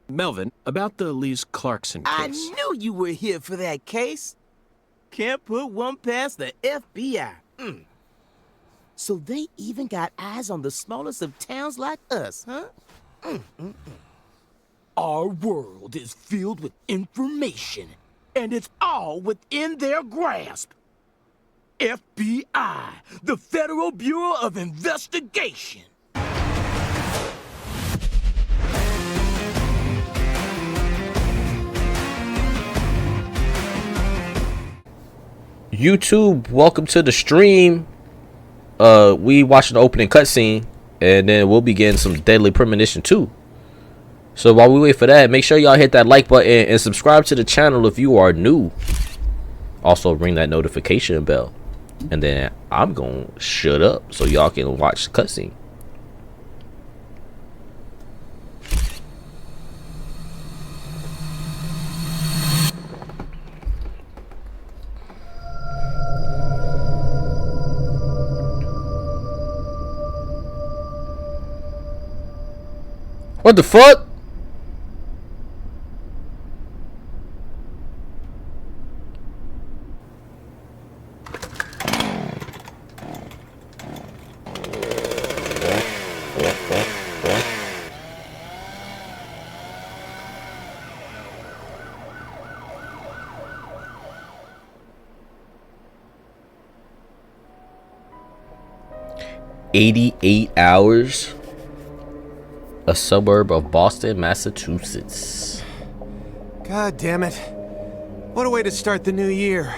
Melvin, about the Lise Clarkson case. I knew you were here for that case. Can't put one past the FBI. So they even got eyes on the smallest of towns like us, huh? Our world is filled with information, and it's all within their grasp. FBI, the Federal Bureau of Investigation. YouTube, welcome to the stream. We watching the opening cutscene, and then we'll be getting some Deadly Premonition 2. So while we wait for that, make sure y'all hit that like button and subscribe to the channel if you are new. Also ring that notification bell, and then I'm gonna shut up so y'all can watch the cutscene. What the fuck? "88 hours." A suburb of Boston, Massachusetts. God damn it. What a way to start the new year.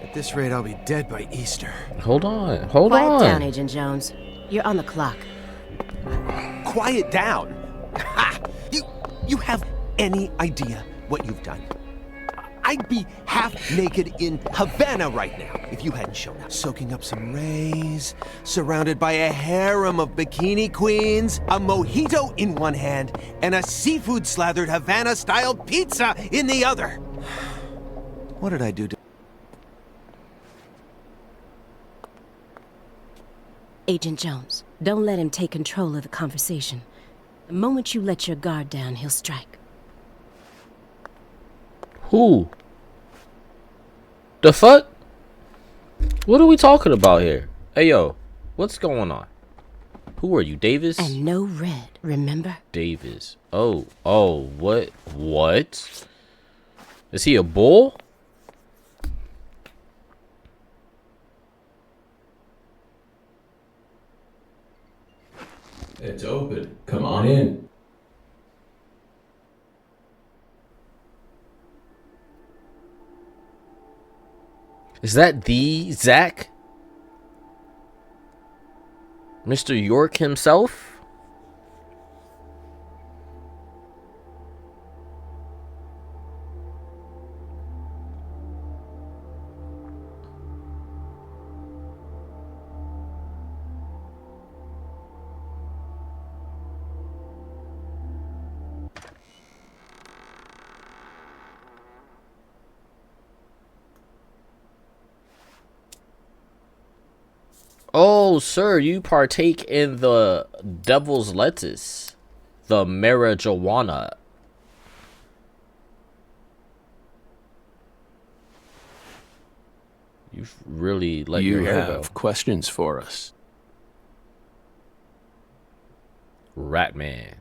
At this rate, I'll be dead by Easter. Hold on. Quiet down, Agent Jones. You're on the clock. Quiet down? Ha! You have any idea what you've done? I'd be half naked in Havana right now if you hadn't shown up. Soaking up some rays, surrounded by a harem of bikini queens, a mojito in one hand, and a seafood-slathered Havana-style pizza in the other. What did I do to... Agent Jones, don't let him take control of the conversation. The moment you let your guard down, he'll strike. Who? The fuck? What are we talking about here? Hey, yo, what's going on? Who are you, Davis? And no red, remember? Davis. Oh, what? What? Is he a bull? It's open. Come on in. Is that the Zach? Mr. York himself? Oh, sir, you partake in the devil's lettuce, the marijuana. You've really let your hair go. You have questions for us. Ratman.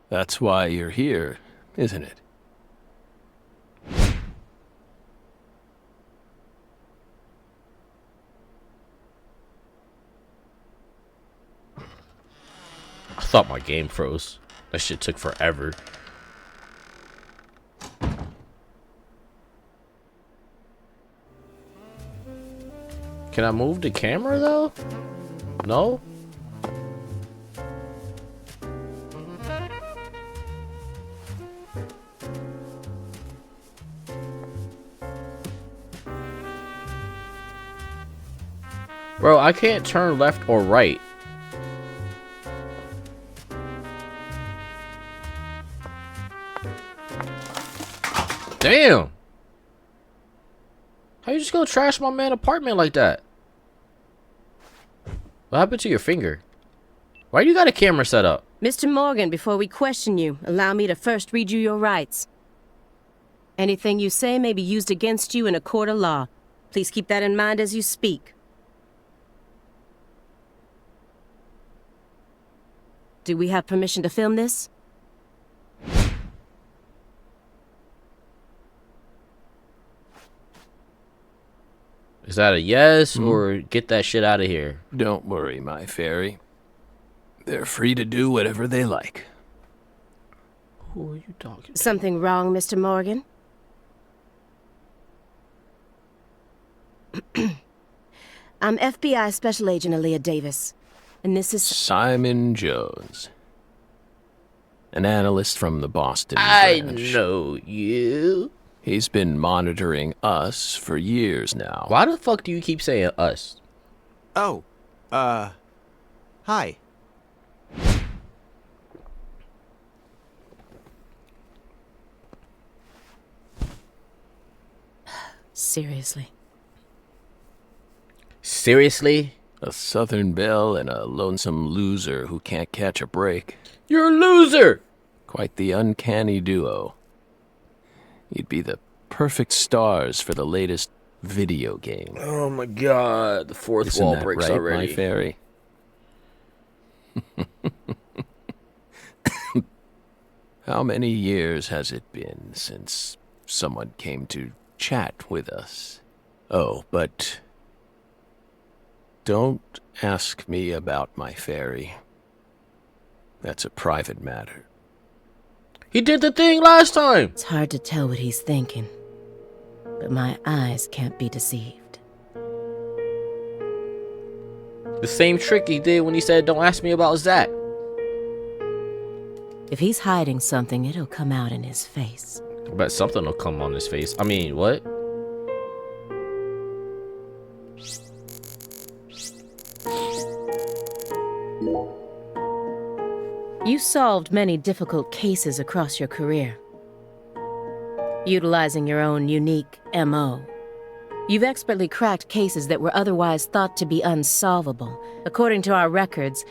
That's why you're here, isn't it? I thought my game froze. That shit took forever. Can I move the camera though? No? Bro, I can't turn left or right. Damn. How you just gonna trash my man apartment like that? What happened to your finger? Why you got a camera set up? Mr. Morgan, before we question you, allow me to first read you your rights. Anything you say may be used against you in a court of law. Please keep that in mind as you speak. Do we have permission to film this? Is that a yes or get that shit out of here? Don't worry, my fairy. They're free to do whatever they like. Who are you talking to? Something wrong, Mr. Morgan? I'm FBI Special Agent Aaliyah Davis, and this is... Simon Jones. An analyst from the Boston I branch. know you. He's been monitoring us for years now. Why the fuck do you keep saying us? Oh, hi. Seriously. Seriously? A Southern belle and a lonesome loser who can't catch a break. You're a loser! Quite the uncanny duo. You'd be the perfect stars for the latest video game. Oh my god, the fourth Isn't wall that breaks right, already. my fairy? How many years has it been since someone came to chat with us? Oh, but don't ask me about my fairy. That's a private matter. He did the thing last time! It's hard to tell what he's thinking, but my eyes can't be deceived. The same trick he did when he said, don't ask me about Zach. If he's hiding something, it'll come out in his face. I bet something will come on his face. I mean, what? You solved many difficult cases across your career, utilizing your own unique MO. You've expertly cracked cases that were otherwise thought to be unsolvable. According to our records,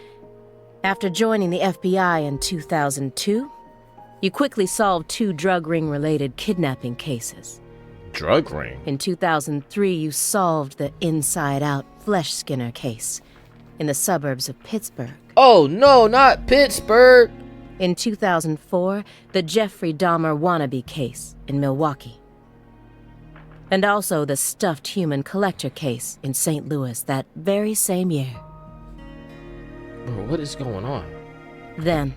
after joining the FBI in 2002, you quickly solved 2 drug ring-related kidnapping cases. Drug ring? In 2003, you solved the inside-out flesh skinner case in the suburbs of Pittsburgh. Oh no, not Pittsburgh! In 2004, the Jeffrey Dahmer wannabe case in Milwaukee. And also the stuffed human collector case in St. Louis that very same year. Bro, what is going on? Then,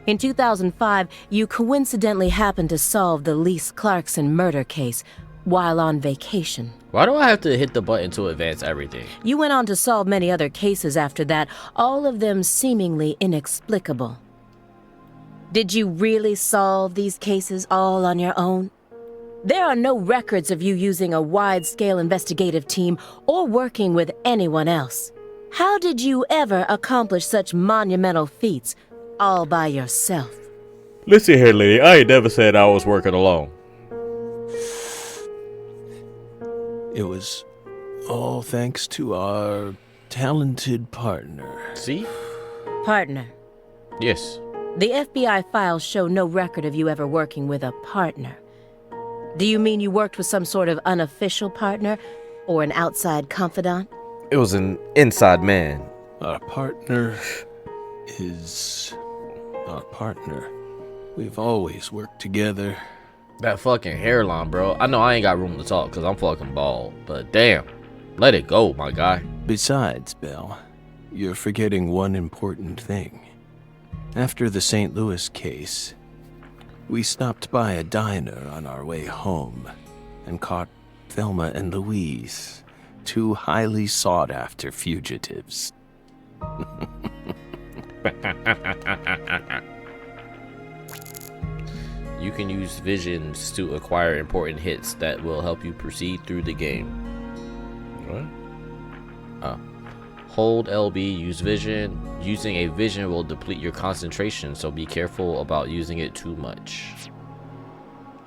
in 2005, you coincidentally happened to solve the Lise Clarkson murder case while on vacation. Why do I have to hit the button to advance everything? You went on to solve many other cases after that, all of them seemingly inexplicable. Did you really solve these cases all on your own? There are no records of you using a wide-scale investigative team or working with anyone else. How did you ever accomplish such monumental feats all by yourself? Listen here, lady. I ain't never said I was working alone. It was all thanks to our talented partner. See? Partner. Yes. The FBI files show no record of you ever working with a partner. Do you mean you worked with some sort of unofficial partner or an outside confidant? It was an inside man. Our partner is our partner. We've always worked together. That fucking hairline, bro. I know I ain't got room to talk because I'm fucking bald. But damn. Let it go, my guy. Besides, Belle, you're forgetting one important thing. After the St. Louis case, we stopped by a diner on our way home and caught Thelma and Louise, 2 highly sought-after fugitives. You can use visions to acquire important hits that will help you proceed through the game. What? Oh. Hold LB, use vision. Using a vision will deplete your concentration, so be careful about using it too much.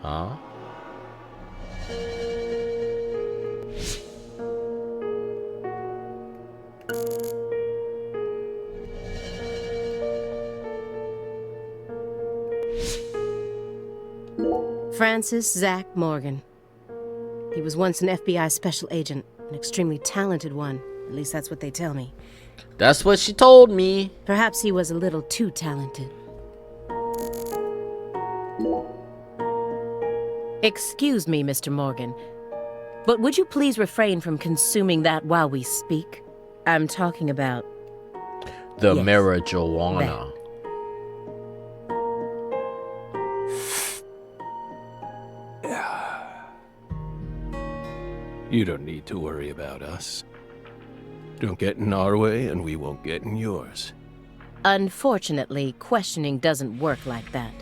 Huh? Francis Zach Morgan. He was once an FBI special agent, an extremely talented one. At least that's what they tell me. That's what she told me. Perhaps he was a little too talented. Excuse me, Mr. Morgan, but would you please refrain from consuming that while we speak? I'm talking about... The Yes, marijuana. You don't need to worry about us. Don't get in our way, and we won't get in yours. Unfortunately, questioning doesn't work like that.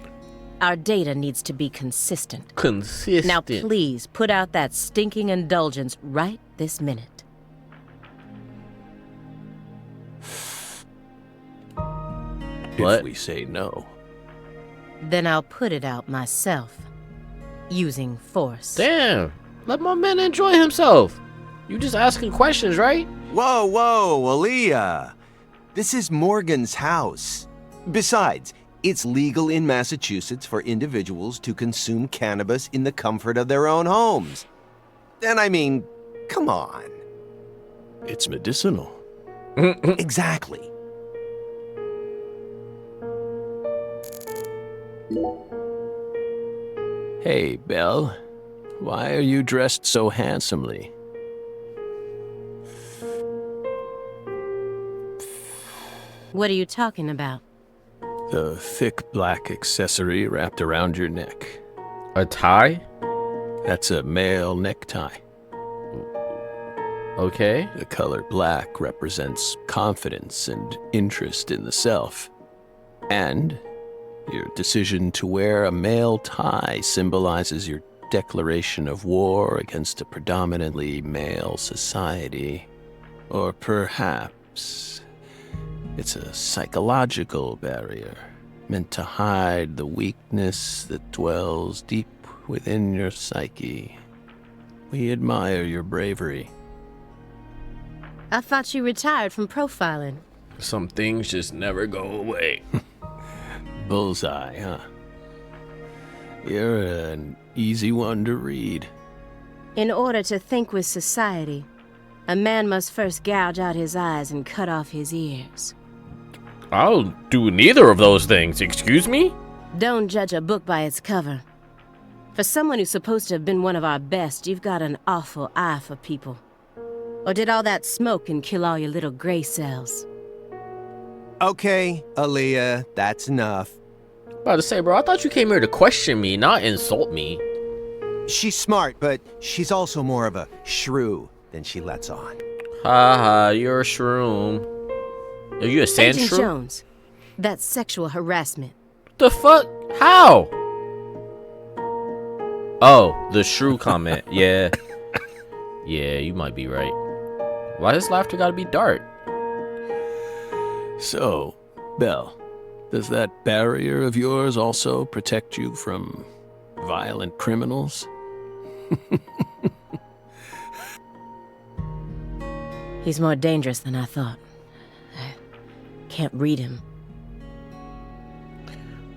Our data needs to be consistent. Consistent. Now please, put out that stinking indulgence right this minute. What? If we say no. Then I'll put it out myself. Using force. Damn. Let my man enjoy himself. You just asking questions, right? Whoa, whoa, Aaliyah. This is Morgan's house. Besides, it's legal in Massachusetts for individuals to consume cannabis in the comfort of their own homes. And I mean, come on. It's medicinal. Exactly. Hey, Belle. Why are you dressed so handsomely? What are you talking about? The thick black accessory wrapped around your neck. A tie? That's a male necktie. Okay. The color black represents confidence and interest in the self. And your decision to wear a male tie symbolizes your declaration of war against a predominantly male society. Or perhaps it's a psychological barrier meant to hide the weakness that dwells deep within your psyche. We admire your bravery. I thought you retired from profiling. Some things just never go away. Bullseye, huh? You're an easy one to read. In order to think with society, a man must first gouge out his eyes and cut off his ears. I'll do neither of those things, excuse me? Don't judge a book by its cover. For someone who's supposed to have been one of our best, you've got an awful eye for people. Or did all that smoke and kill all your little gray cells? Okay, Aaliyah, that's enough. About to say, bro, I thought you came here to question me, not insult me. She's smart, but she's also more of a shrew than she lets on. Haha, you're a shroom. Are you a sand Agent shroom? Jones, that's sexual harassment. The fuck? How? Oh, the shrew comment. Yeah. Yeah, you might be right. Why does laughter gotta be dark? So, Belle, does that barrier of yours also protect you from violent criminals? He's more dangerous than I thought. I can't read him.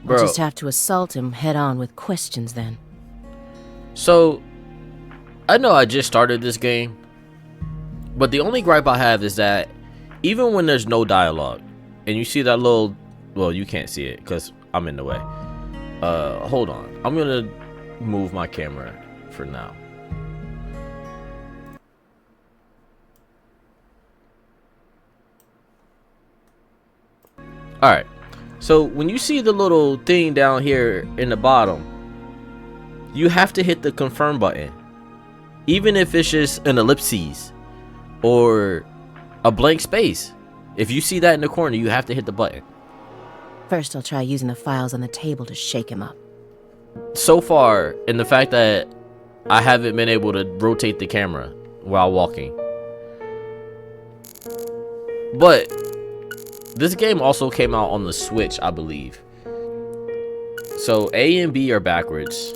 Bro. I'll just have to assault him head on with questions then. So, I know I just started this game, but the only gripe I have is that even when there's no dialogue, and you see that little, well, you can't see it because I'm in the way. Hold on. I'm gonna move my camera for now. Alright, so when you see the little thing down here in the bottom, you have to hit the confirm button. Even if it's just an ellipses or a blank space. If you see that in the corner, you have to hit the button. First, I'll try using the files on the table to shake him up. So far, in the fact that I haven't been able to rotate the camera while walking. But this game also came out on the Switch, I believe. So A and B are backwards,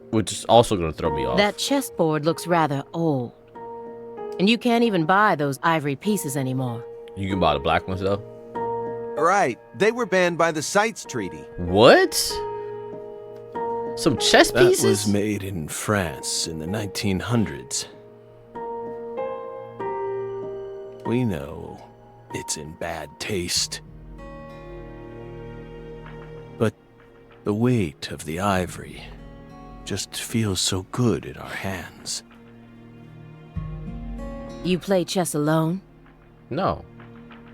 which is also going to throw me off. That chessboard looks rather old. And you can't even buy those ivory pieces anymore. You can buy the black ones though. Right. They were banned by the CITES Treaty. What? Some chess That pieces? was made in France in the 1900s. We know it's in bad taste. But the weight of the ivory just feels so good in our hands. You play chess alone? No.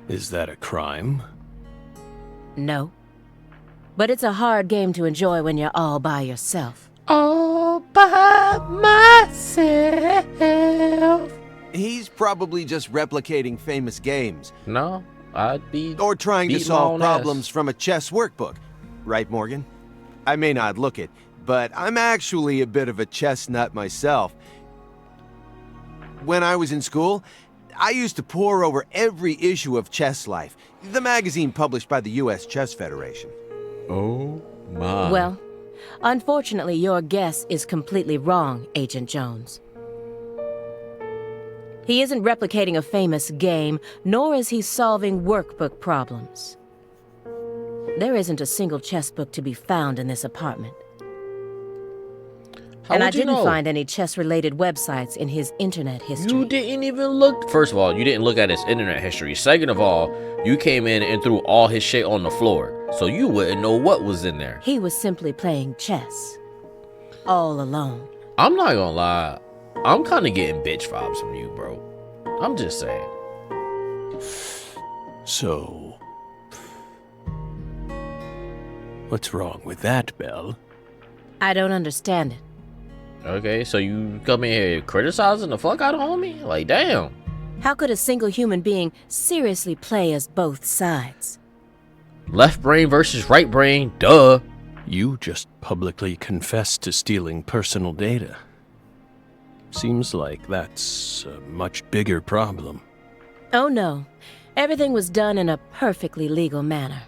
Is that a crime? No. But it's a hard game to enjoy when you're all by yourself. All by myself. He's probably just replicating famous games. No, I'd be. Or trying to beating my solve own problems ass. from a chess workbook. Right, Morgan? I may not look it, but I'm actually a bit of a chess nut myself. When I was in school, I used to pore over every issue of Chess Life, the magazine published by the U.S. Chess Federation. Oh my. Well, unfortunately, your guess is completely wrong, Agent Jones. He isn't replicating a famous game, nor is he solving workbook problems. There isn't a single chess book to be found in this apartment. How And I would you didn't know? find any chess-related websites in his internet history. You didn't even look. First of all, you didn't look at his internet history. Second of all, you came in and threw all his shit on the floor, so you wouldn't know what was in there. He was simply playing chess. All alone. I'm not gonna lie. I'm kind of getting bitch vibes from you, bro. I'm just saying. So, what's wrong with that, Belle? I don't understand it. Okay, so you come in here criticizing the fuck out of homie? Like, damn. How could a single human being seriously play as both sides? Left brain versus right brain, duh. You just publicly confessed to stealing personal data. Seems like that's a much bigger problem. Oh no. Everything was done in a perfectly legal manner.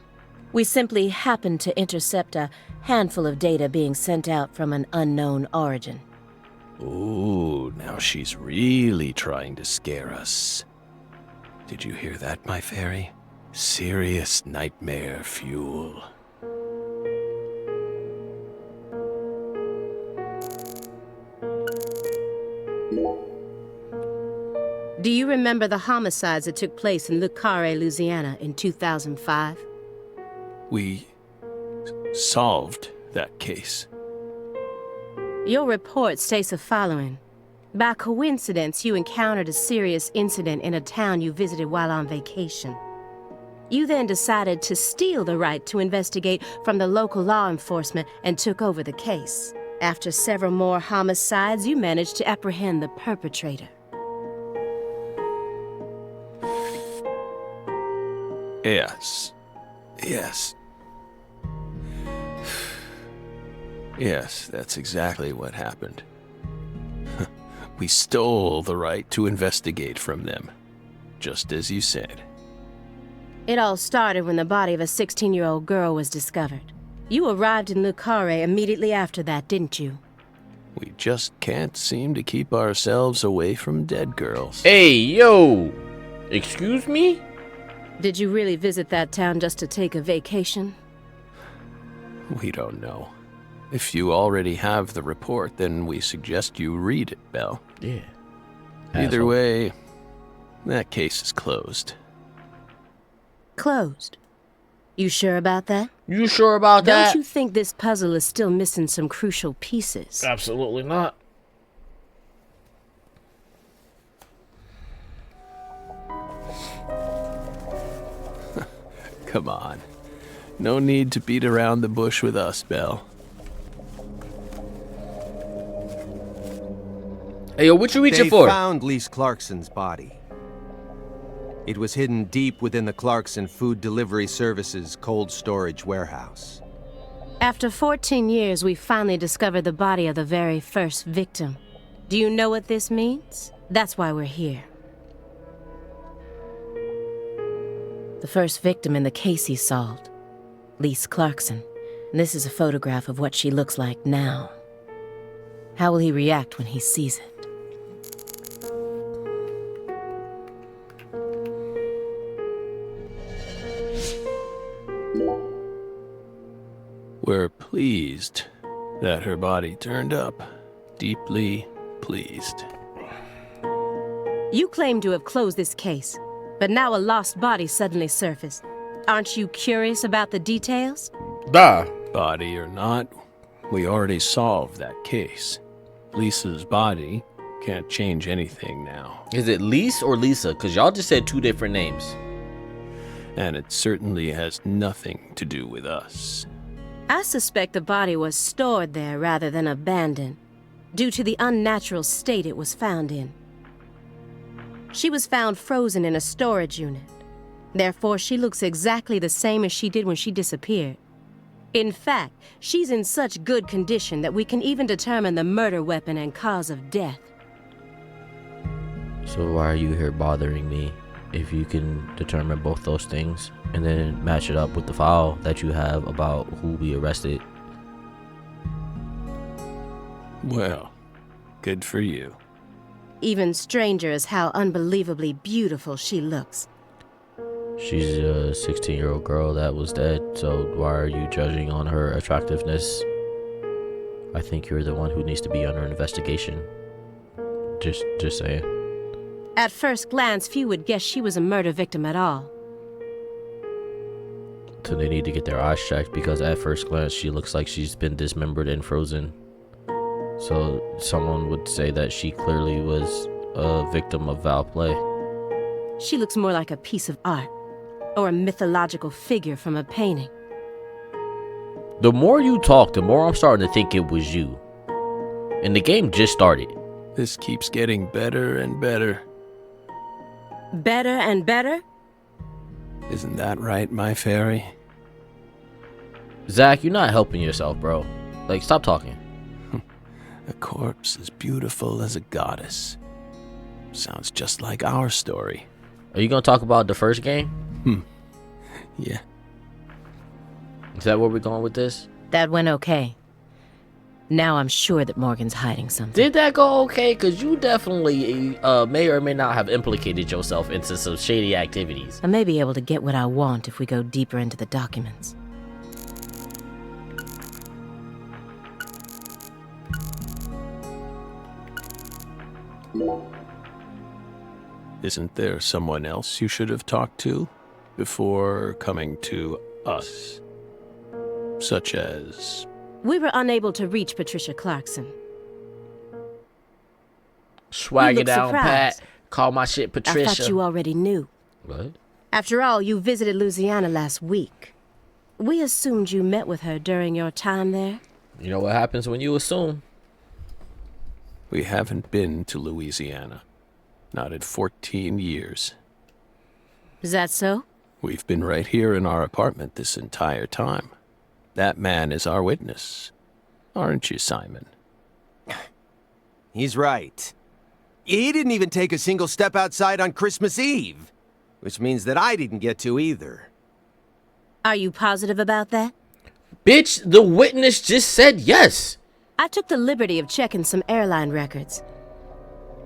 We simply happened to intercept a handful of data being sent out from an unknown origin. Ooh, now she's really trying to scare us. Did you hear that, my fairy? Serious nightmare fuel. Do you remember the homicides that took place in Le Carré, Louisiana in 2005? We solved that case. Your report states the following. By coincidence, you encountered a serious incident in a town you visited while on vacation. You then decided to steal the right to investigate from the local law enforcement and took over the case. After several more homicides, you managed to apprehend the perpetrator. Yes. Yes. Yes, that's exactly what happened. We stole the right to investigate from them, just as you said. It all started when the body of a 16-year-old girl was discovered. You arrived in Le Carré immediately after that, didn't you? We just can't seem to keep ourselves away from dead girls. Hey, yo. Excuse me? Did you really visit that town just to take a vacation? We don't know. If you already have the report, then we suggest you read it, Belle. Yeah. Either Asshole. way, that case is closed. Closed. You sure about that? You sure about that? Don't you think this puzzle is still missing some crucial pieces? Absolutely not. Come on. No need to beat around the bush with us, Belle. Hey, yo, what you reaching They for? found Lise Clarkson's body. It was hidden deep within the Clarkson Food Delivery Services cold storage warehouse. After 14 years, we finally discovered the body of the very first victim. Do you know what this means? That's why we're here. The first victim in the case he solved, Lise Clarkson. And this is a photograph of what she looks like now. How will he react when he sees it? We're pleased that her body turned up. Deeply pleased. You claim to have closed this case, but now a lost body suddenly surfaced. Aren't you curious about the details? Nah. Body or not, we already solved that case. Lisa's body can't change anything now. Is it Lise or Lisa? Because y'all just said two different names. And it certainly has nothing to do with us. I suspect the body was stored there rather than abandoned, due to the unnatural state it was found in. She was found frozen in a storage unit. Therefore, she looks exactly the same as she did when she disappeared. In fact, she's in such good condition that we can even determine the murder weapon and cause of death. So why are you here bothering me if you can determine both those things and then match it up with the file that you have about who we arrested? Well, good for you. Even stranger is how unbelievably beautiful she looks. She's a 16-year-old girl that was dead, so why are you judging on her attractiveness? I think you're the one who needs to be under investigation. Just saying. At first glance, few would guess she was a murder victim at all. So they need to get their eyes checked, because at first glance she looks like she's been dismembered and frozen. So someone would say that she clearly was a victim of foul play. She looks more like a piece of art, or a mythological figure from a painting. The more you talk, the more I'm starting to think it was you. And the game just started. This keeps getting better and better. Better and better? Isn't that right, my fairy? Zach, you're not helping yourself, bro. Like, stop talking. A corpse as beautiful as a goddess. Sounds just like our story. Are you gonna talk about the first game? Yeah. Is that where we're going with this? That went okay. Now I'm sure that Morgan's hiding something. Did that go okay? Because you definitely may or may not have implicated yourself into some shady activities. I may be able to get what I want if we go deeper into the documents. Isn't there someone else you should have talked to before coming to us? Such as... We were unable to reach Patricia Clarkson. Swag You it look down, surprised. Pat. Call my shit Patricia. I thought you already knew. What? After all, you visited Louisiana last week. We assumed you met with her during your time there. You know what happens when you assume? We haven't been to Louisiana. Not in 14 years. Is that so? We've been right here in our apartment this entire time. That man is our witness. Aren't you, Simon? He's right. He didn't even take a single step outside on Christmas Eve. Which means that I didn't get to either. Are you positive about that? Bitch, the witness just said yes. I took the liberty of checking some airline records.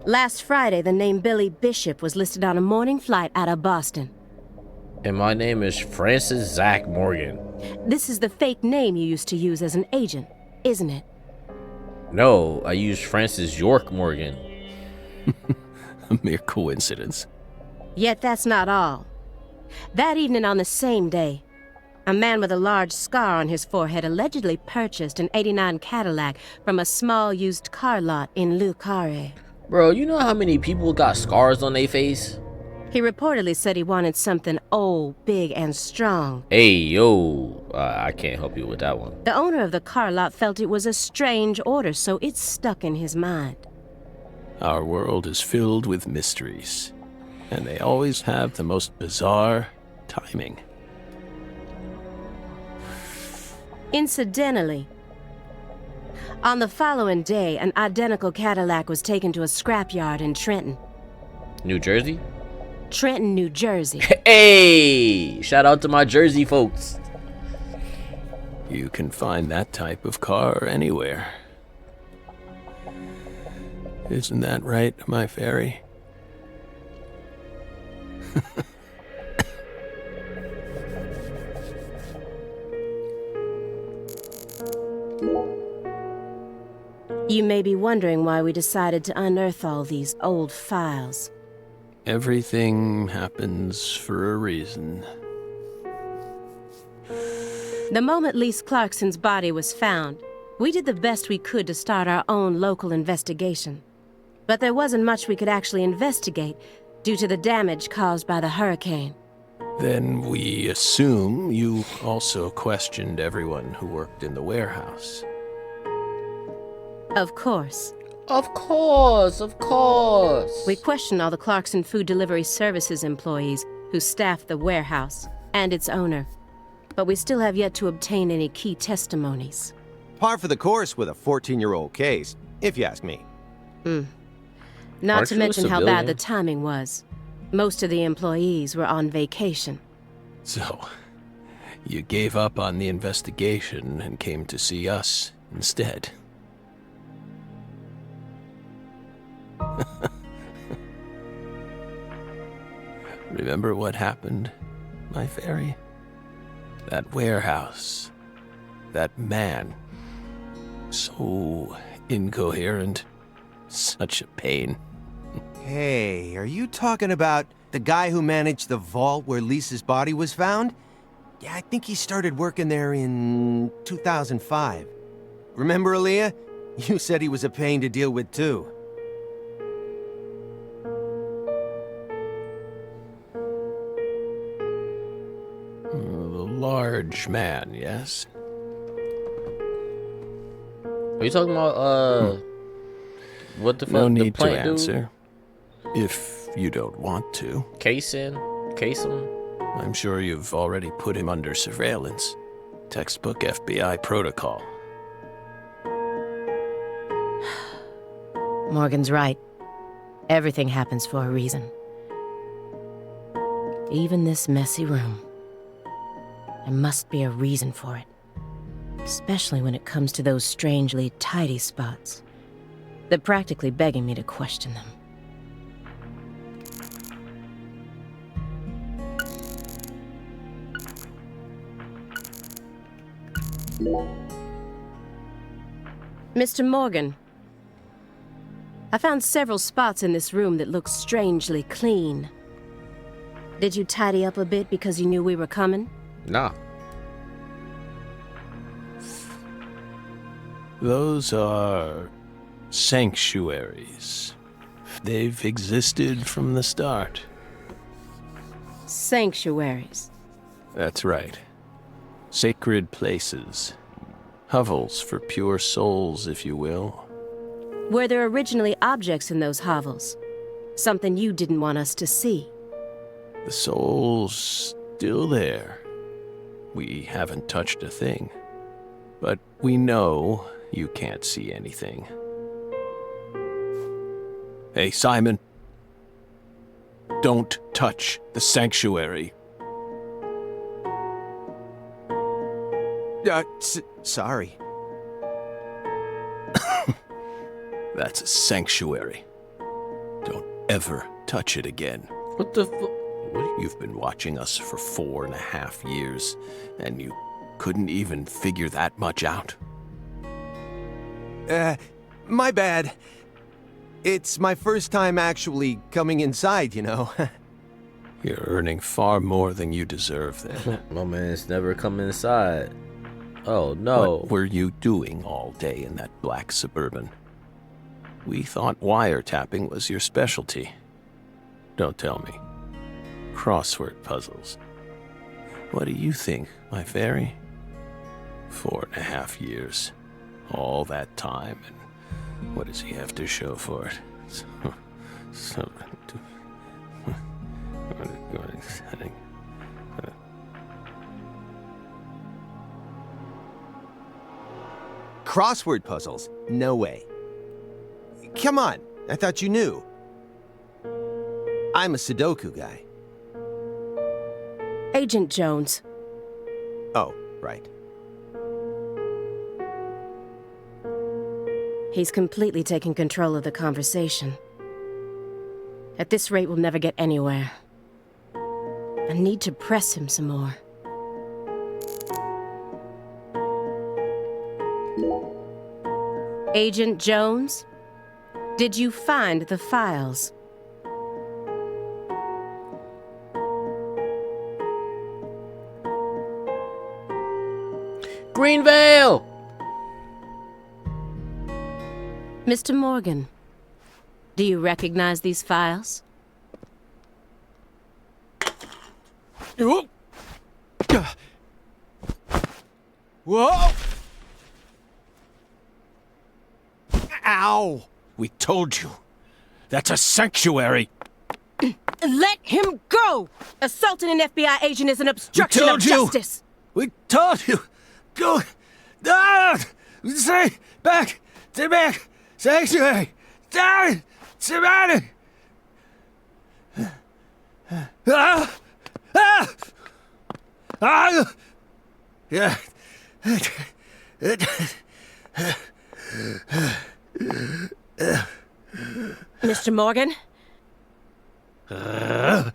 Last Friday, the name Billy Bishop was listed on a morning flight out of Boston. And my name is Francis Zach Morgan. This is the fake name you used to use as an agent, isn't it? No, I used Francis York Morgan. A mere coincidence. Yet that's not all. That evening on the same day, a man with a large scar on his forehead allegedly purchased an '89 Cadillac from a small used car lot in Le Carré. Bro, you know how many people got scars on their face? He reportedly said he wanted something old, big, and strong. Hey, yo, I can't help you with that one. The owner of the car lot felt it was a strange order, so it stuck in his mind. Our world is filled with mysteries, and they always have the most bizarre timing. Incidentally, on the following day, an identical Cadillac was taken to a scrapyard in Trenton. New Jersey? Trenton, New Jersey. Hey, shout out to my Jersey folks. You can find that type of car anywhere. Isn't that right, my fairy? You may be wondering why we decided to unearth all these old files. Everything happens for a reason. The moment Lise Clarkson's body was found, we did the best we could to start our own local investigation. But there wasn't much we could actually investigate due to the damage caused by the hurricane. Then we assume you also questioned everyone who worked in the warehouse. Of course. Of course, of course. We questioned all the Clarkson Food Delivery Services employees who staffed the warehouse and its owner. But we still have yet to obtain any key testimonies. Par for the course with a 14-year-old case, if you ask me. Not Aren't to you a mention how bad civilian? the timing was. Most of the employees were on vacation. So, you gave up on the investigation and came to see us instead. Remember what happened, my fairy? That warehouse. That man. So incoherent. Such a pain. Hey, are you talking about the guy who managed the vault where Lisa's body was found? Yeah, I think he started working there in 2005. Remember, Aaliyah? You said he was a pain to deal with, too. The large man, yes? Are you talking about, what the fuck? No the need to plant dude? answer. If you don't want to. Case him? I'm sure you've already put him under surveillance. Textbook FBI protocol. Morgan's right. Everything happens for a reason. Even this messy room. There must be a reason for it. Especially when it comes to those strangely tidy spots. They're practically begging me to question them. Mr. Morgan, I found several spots in this room that look strangely clean. Did you tidy up a bit because you knew we were coming? Nah. Those are sanctuaries. They've existed from the start. Sanctuaries. That's right. Sacred places. Hovels for pure souls, if you will. Were there originally objects in those hovels? Something you didn't want us to see? The soul's still there. We haven't touched a thing. But we know you can't see anything. Hey, Simon. Don't touch the sanctuary. Sorry. That's a sanctuary. Don't ever touch it again. What the fuck? You've been watching us for 4.5 years, and you couldn't even figure that much out? My bad. It's my first time actually coming inside, you know. You're earning far more than you deserve then. My man's never come inside. Oh, no. What were you doing all day in that black Suburban? We thought wiretapping was your specialty. Don't tell me. Crossword puzzles. What do you think, my fairy? 4.5 years. All that time, and what does he have to show for it? Crossword puzzles? No way. Come on, I thought you knew. I'm a Sudoku guy. Agent Jones. Oh, right. He's completely taken control of the conversation. At this rate, we'll never get anywhere. I need to press him some more. Agent Jones, did you find the files? Greenvale! Mr. Morgan, do you recognize these files? Whoa! Whoa! Ow! We told you. That's a sanctuary. Let him go! Assaulting an FBI agent is an obstruction of told you. justice. We told you. Go. Ah! Stay back. Stay back. Sanctuary. Down. Surrounded. Ah! Ah! Ah! Yeah. Mr. Morgan? I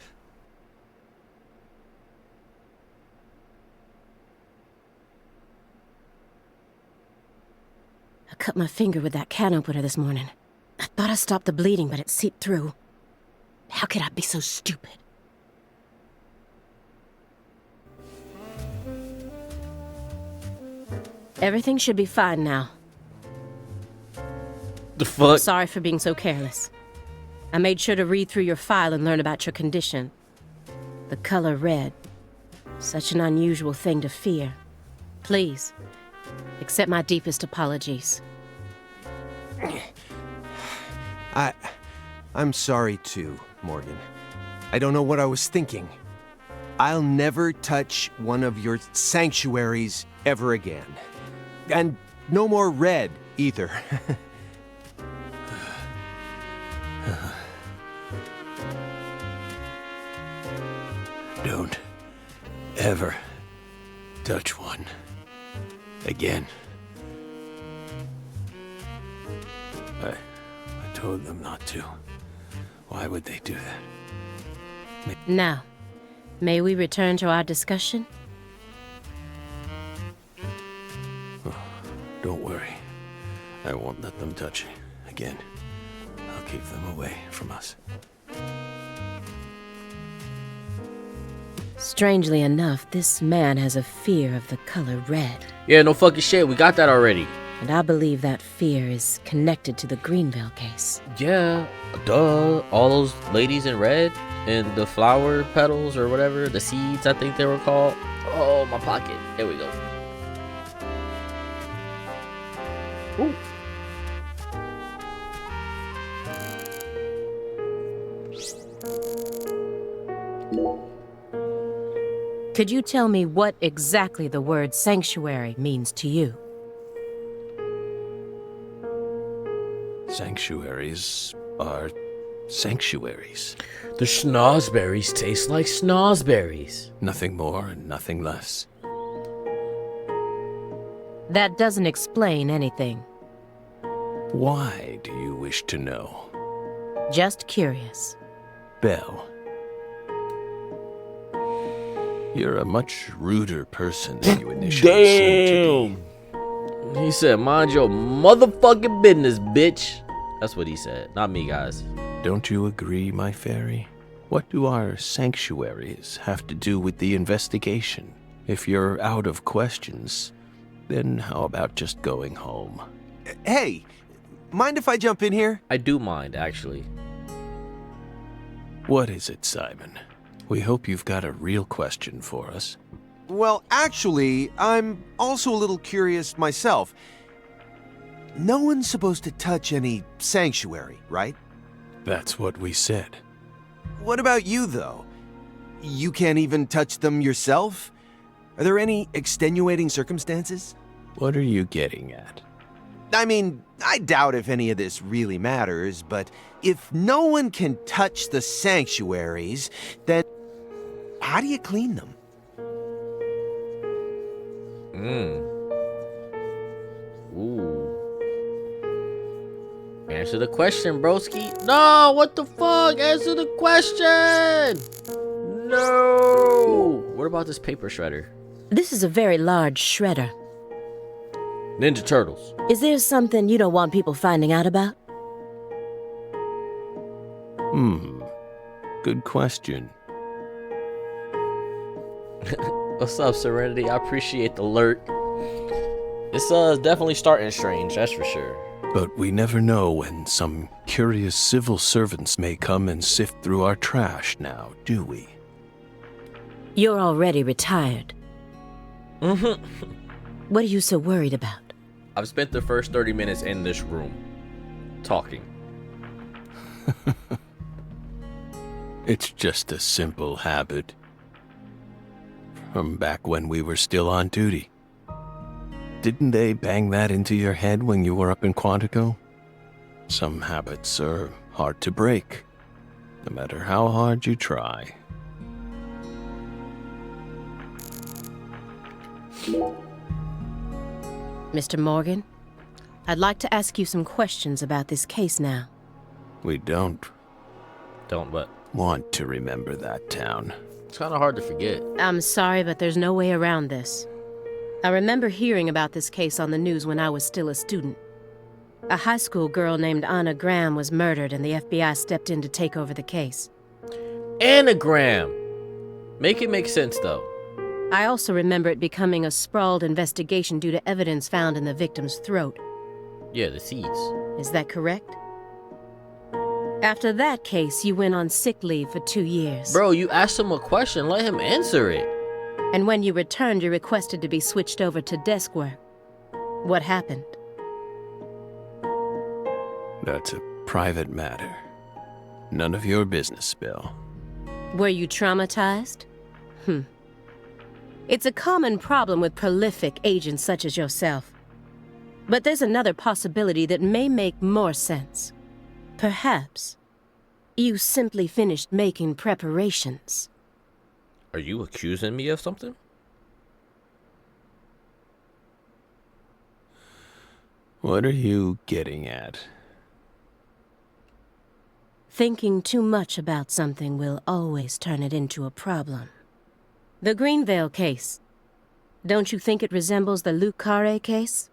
cut my finger with that can opener this morning. I thought I stopped the bleeding, but it seeped through. How could I be so stupid? Everything should be fine now. The fuck? Sorry for being so careless. I made sure to read through your file and learn about your condition. The color red. Such an unusual thing to fear. Please, accept my deepest apologies. I'm sorry too, Morgan. I don't know what I was thinking. I'll never touch one of your sanctuaries ever again. And no more red either. Don't ever touch one again. I told them not to. Why would they do that? Now, may we return to our discussion? Don't worry. I won't let them touch it again. I'll keep them away from us. Strangely enough, this man has a fear of the color red. Yeah, no fucking shit. We got that already. And I believe that fear is connected to the Greenvale case. Yeah, duh. All those ladies in red and the flower petals or whatever, the seeds I think they were called. Oh, my pocket. There we go. Ooh. Could you tell me what exactly the word sanctuary means to you? Sanctuaries are sanctuaries. The schnozberries taste like schnozberries. Nothing more and nothing less. That doesn't explain anything. Why do you wish to know? Just curious. Belle. You're a much ruder person than you initially seemed to be. He said, mind your motherfucking business, bitch. That's what he said. Not me, guys. Don't you agree, my fairy? What do our sanctuaries have to do with the investigation? If you're out of questions, then how about just going home? Hey, mind if I jump in here? I do mind, actually. What is it, Simon? We hope you've got a real question for us. Well, actually, I'm also a little curious myself. No one's supposed to touch any sanctuary, right? That's what we said. What about you, though? You can't even touch them yourself? Are there any extenuating circumstances? What are you getting at? I mean, I doubt if any of this really matters, but if no one can touch the sanctuaries, then how do you clean them? Ooh. Answer the question, broski. No, what the fuck? Answer the question. No. What about this paper shredder? This is a very large shredder. Ninja Turtles. Is there something you don't want people finding out about? Good question. What's up, Serenity? I appreciate the alert. It's definitely starting strange, that's for sure. But we never know when some curious civil servants may come and sift through our trash now, do we? You're already retired. Mm-hmm. What are you so worried about? I've spent the first 30 minutes in this room talking. It's just a simple habit. From back when we were still on duty. Didn't they bang that into your head when you were up in Quantico? Some habits are hard to break, no matter how hard you try. Mr. Morgan, I'd like to ask you some questions about this case now. We don't Don't, but want to remember that town. it's kind of hard to forget. I'm sorry, but there's no way around this. I remember hearing about this case on the news when I was still a student. A high school girl named Anna Graham was murdered, and the FBI stepped in to take over the case. Anagram. Make it make sense, though. I also remember it becoming a sprawled investigation due to evidence found in the victim's throat. Yeah, the seeds. Is that correct? After that case, you went on sick leave for 2 years. Bro, you asked him a question. Let him answer it. And when you returned, you requested to be switched over to desk work. What happened? That's a private matter. None of your business, Bill. Were you traumatized? It's a common problem with prolific agents such as yourself. But there's another possibility that may make more sense. Perhaps you simply finished making preparations. Are you accusing me of something? What are you getting at? Thinking too much about something will always turn it into a problem. The Greenvale case. Don't you think it resembles the Luke Carre case?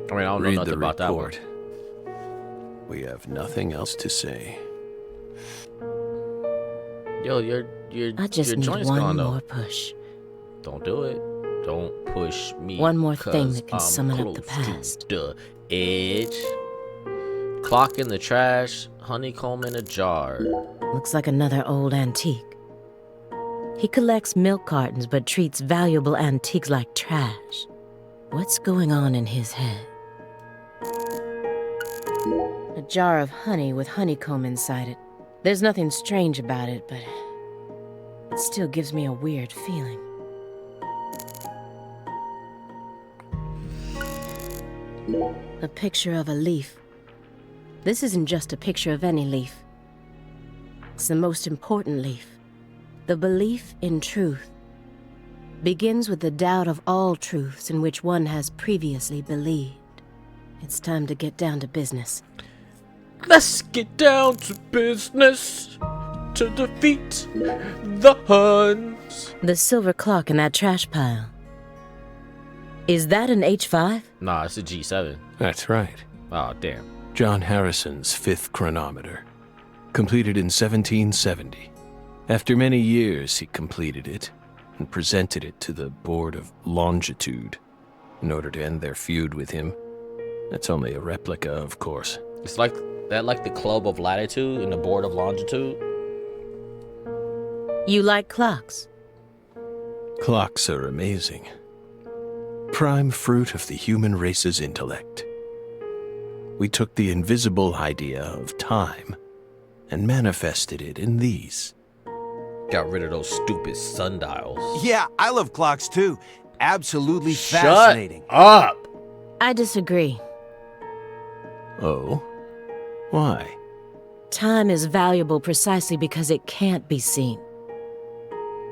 I mean, I don't know Read nothing the about that one. report. We have nothing else to say. Yo, your I just your need joint's one gone, more though. push. Don't do it. Don't push me. One more thing 'cause that can I'm summon up the close to past. The edge. Clock in the trash. Honeycomb in a jar. Looks like another old antique. He collects milk cartons but treats valuable antiques like trash. What's going on in his head? A jar of honey with honeycomb inside it. There's nothing strange about it, but it still gives me a weird feeling. A picture of a leaf. This isn't just a picture of any leaf. It's the most important leaf. The belief in truth begins with the doubt of all truths in which one has previously believed. It's time to get down to business. Let's get down to business to defeat the Huns. The silver clock in that trash pile. Is that an H5? Nah, it's a G7. That's right. Oh, damn. John Harrison's fifth chronometer. Completed in 1770. After many years, he completed it and presented it to the Board of Longitude in order to end their feud with him. That's only a replica, of course. It's like that, like the Club of Latitude and the Board of Longitude. You like clocks? Clocks are amazing. Prime fruit of the human race's intellect. We took the invisible idea of time and manifested it in these. Got rid of those stupid sundials. Yeah, I love clocks too. Absolutely fascinating. Shut up! I disagree. Oh? Why? Time is valuable precisely because it can't be seen.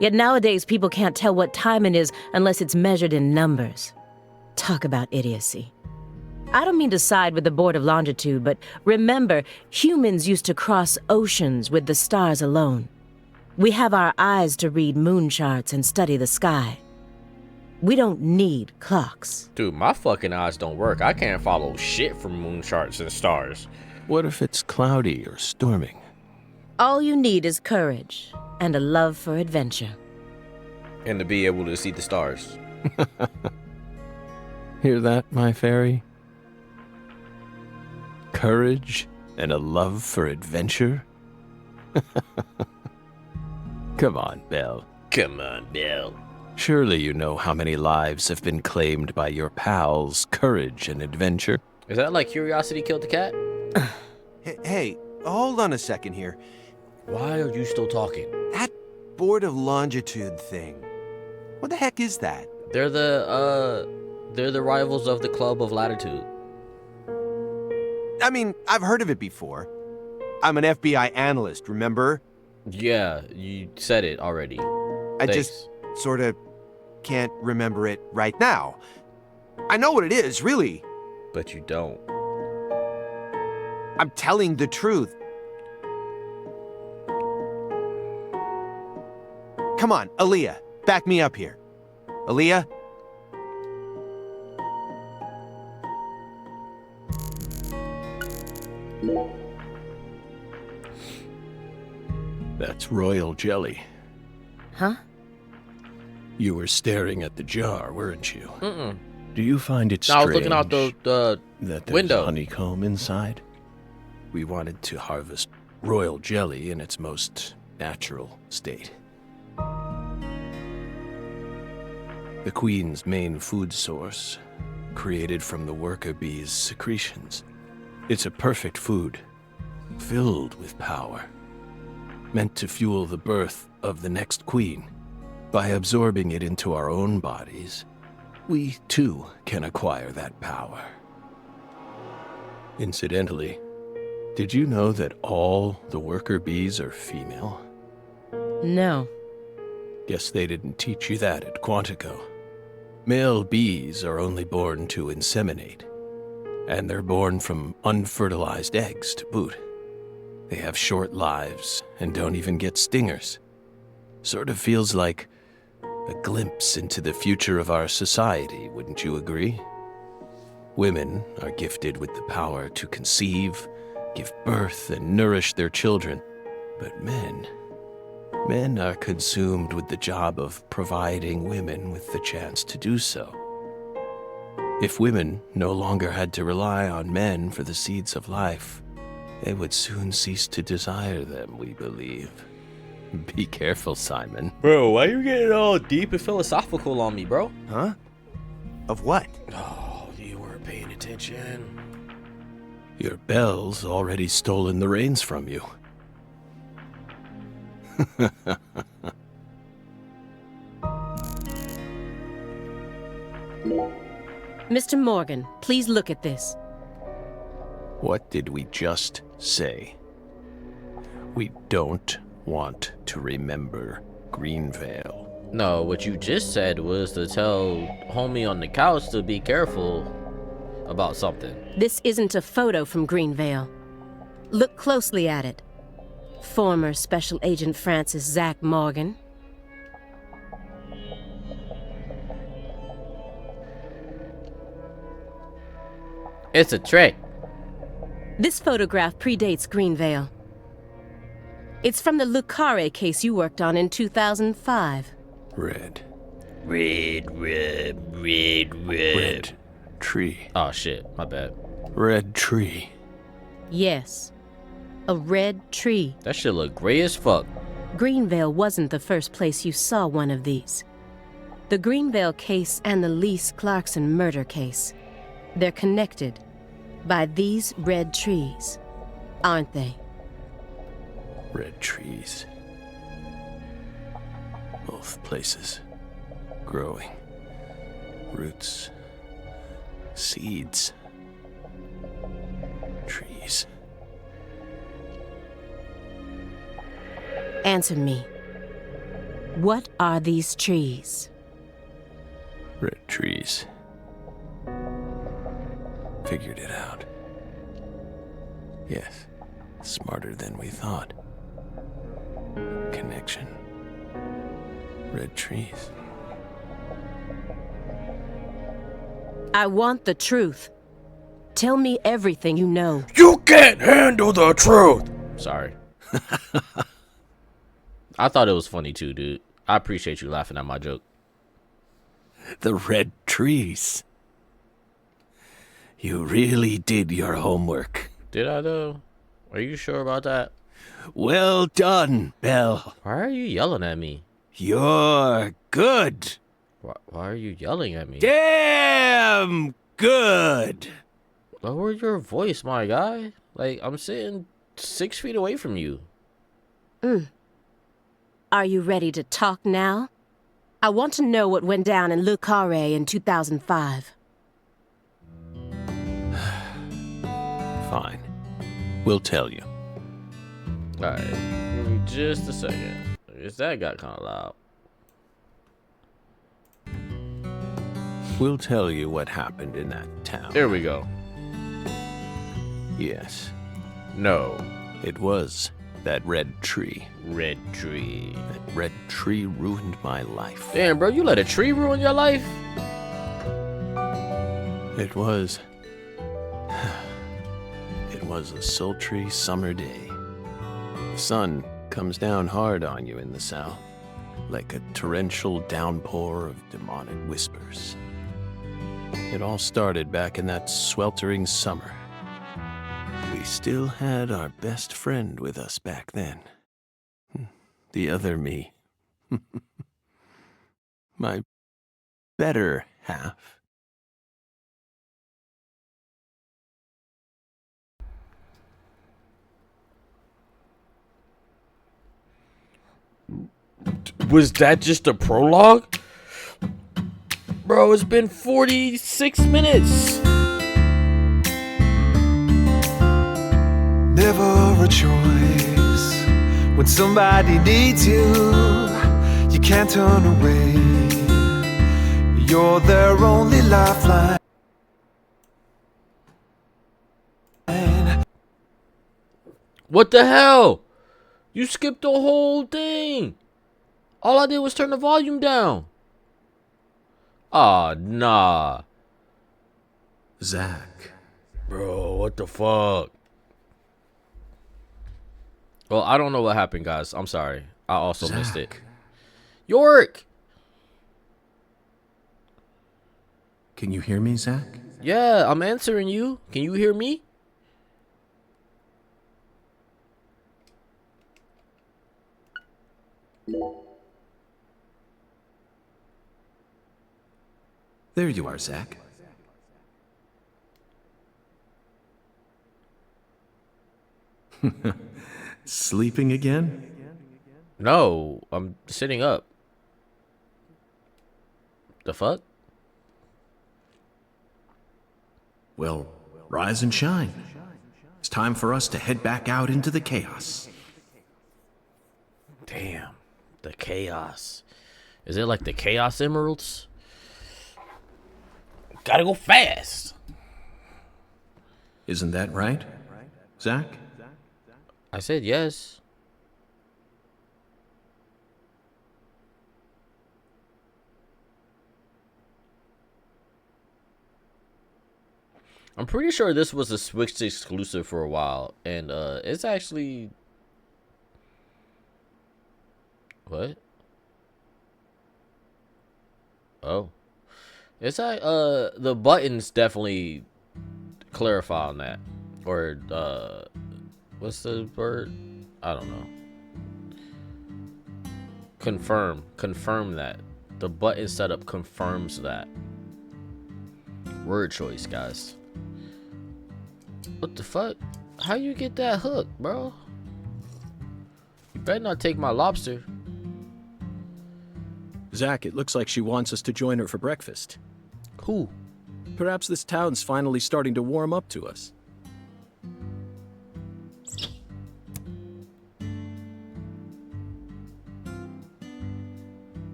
Yet nowadays, people can't tell what time it is unless it's measured in numbers. Talk about idiocy. I don't mean to side with the Board of Longitude, but remember, humans used to cross oceans with the stars alone. We have our eyes to read moon charts and study the sky. We don't need clocks. Dude, my fucking eyes don't work. I can't follow shit from moon charts and stars. What if it's cloudy or storming? All you need is courage and a love for adventure. And to be able to see the stars. Hear that, my fairy? Courage and a love for adventure? Come on, Belle. Come on, Bill. Surely you know how many lives have been claimed by your pals' courage and adventure. Is that like Curiosity killed the cat? Hey, hold on a second here. Why are you still talking? That Board of Longitude thing. What the heck is that? They're the rivals of the Club of Latitude. I mean, I've heard of it before. I'm an FBI analyst, remember? Yeah, you said it already. I Thanks. just sort of can't remember it right now. I know what it is, really. But you don't. I'm telling the truth. Come on, Aaliyah, back me up here. Aaliyah? That's royal jelly. Huh? You were staring at the jar, weren't you? Mm-mm. Do you find it No, I strange was looking out the that there's window. honeycomb inside? We wanted to harvest royal jelly in its most natural state. The queen's main food source, created from the worker bee's secretions. It's a perfect food, filled with power, meant to fuel the birth of the next queen. By absorbing it into our own bodies, we too can acquire that power. Incidentally, did you know that all the worker bees are female? No. Guess they didn't teach you that at Quantico. Male bees are only born to inseminate, and they're born from unfertilized eggs to boot. They have short lives and don't even get stingers. Sort of feels like a glimpse into the future of our society, wouldn't you agree? Women are gifted with the power to conceive, give birth, and nourish their children. But men are consumed with the job of providing women with the chance to do so. If women no longer had to rely on men for the seeds of life, they would soon cease to desire them, we believe. Be careful, Simon. Bro, why you getting all deep and philosophical on me, bro? Huh? Of what? Oh, you weren't paying attention. Your Belle's already stolen the reins from you. Mr. Morgan, please look at this. What did we just say? We don't want to remember Greenvale. No, what you just said was to tell homie on the couch to be careful about something. This isn't a photo from Greenvale. Look closely at it. Former Special Agent Francis Zach Morgan. It's a trick. This photograph predates Greenvale. It's from the Lucare case you worked on in 2005. Red Red. tree. Oh shit, my bad. Red tree. Yes, a red tree. That shit look gray as fuck. Greenvale wasn't the first place you saw one of these. The Greenvale case and the Lise Clarkson murder case. They're connected by these red trees, aren't they? Red trees. Both places. Growing. Roots. Seeds. Trees. Answer me. What are these trees? Red trees. Figured it out. Yes. Smarter than we thought. Connection. Red trees. I want the truth. Tell me everything you know. You can't handle the truth. Sorry. I thought it was funny too, dude. I appreciate you laughing at my joke. The red trees. You really did your homework. Did I though? Are you sure about that? Well done, Belle. Why are you yelling at me? You're good. Why are you yelling at me? Damn good. Lower your voice, my guy. Like, I'm sitting 6 feet away from you. Are you ready to talk now? I want to know what went down in Le Carré in 2005. Fine. We'll tell you. Alright, give me just a second. I guess that got kind of loud. We'll tell you what happened in that town. There we go. Yes, No. it was that red tree. Red tree. That red tree ruined my life. Damn, bro, you let a tree ruin your life? It was... It was a sultry summer day. The sun comes down hard on you in the south, like a torrential downpour of demonic whispers. It all started back in that sweltering summer. We still had our best friend with us back then. The other me. My better half. Was that just a prologue? Bro, it's been 46 minutes. Never a choice. When somebody needs you, you can't turn away. You're their only lifeline. What the hell? You skipped the whole thing. All I did was turn the volume down. Ah, nah. Zach. Bro, what the fuck? Well, I don't know what happened, guys. I'm sorry. I also missed it. Zach. York! Can you hear me, Zach? Yeah, I'm answering you. Can you hear me? There you are, Zach. Sleeping again? No, I'm sitting up. The fuck? Well, rise and shine. It's time for us to head back out into the chaos. Damn, the chaos. Is it like the Chaos Emeralds? Gotta go fast. Isn't that right, Zach? I said yes. I'm pretty sure this was a Switch exclusive for a while, and it's actually what? Oh, it's like the buttons definitely clarify on that, or what's the word? I don't know. Confirm that the button setup confirms that. Word choice, guys. What the fuck? How you get that hook, bro? You better not take my lobster. Zach, it looks like she wants us to join her for breakfast. Who? Perhaps this town's finally starting to warm up to us.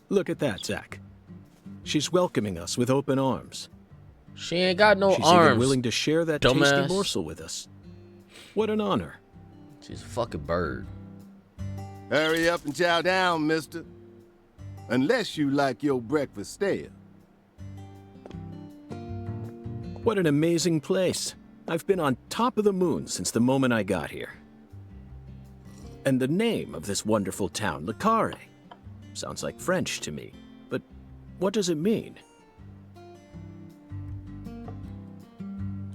Look at that, Zach. She's welcoming us with open arms. She ain't got no She's arms. even willing to share that tasty dumbass. morsel with us. What an honor. She's a fucking bird. Hurry up and chow down, mister. Unless you like your breakfast stale. What an amazing place. I've been on top of the moon since the moment I got here. And the name of this wonderful town, Le Carre, sounds like French to me. But what does it mean?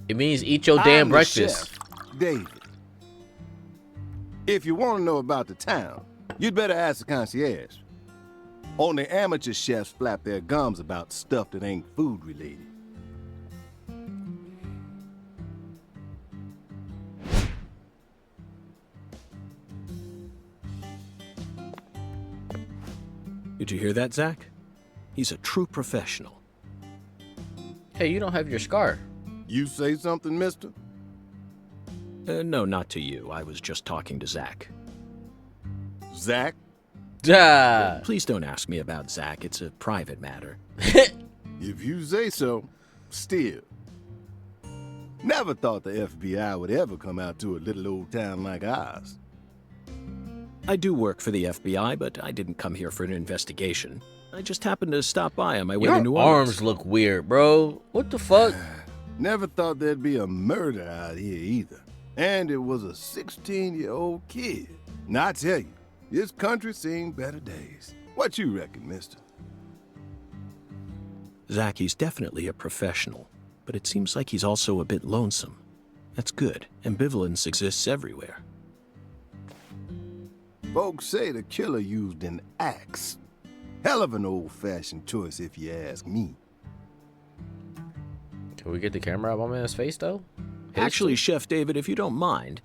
It means eat your damn I'm the breakfast. chef, David. If you want to know about the town, you'd better ask the concierge. Only amateur chefs flap their gums about stuff that ain't food related. Did you hear that, Zach? He's a true professional. Hey, you don't have your scar. You say something, mister? No, not to you. I was just talking to Zach. Zach? Ah. Please don't ask me about Zach. It's a private matter. If you say so, still. Never thought the FBI would ever come out to a little old town like ours. I do work for the FBI, but I didn't come here for an investigation. I just happened to stop by on my way to New Your Orleans. arms look weird, bro. What the fuck? Never thought there'd be a murder out here either. And it was a 16-year-old kid. Now I tell you, this country's seen better days. What you reckon, mister? Zach, he's definitely a professional, but it seems like he's also a bit lonesome. That's good. Ambivalence exists everywhere. Folks say the killer used an axe. Hell of an old-fashioned choice if you ask me. Can we get the camera out of my man's face, though? Actually, Chef David, if you don't mind,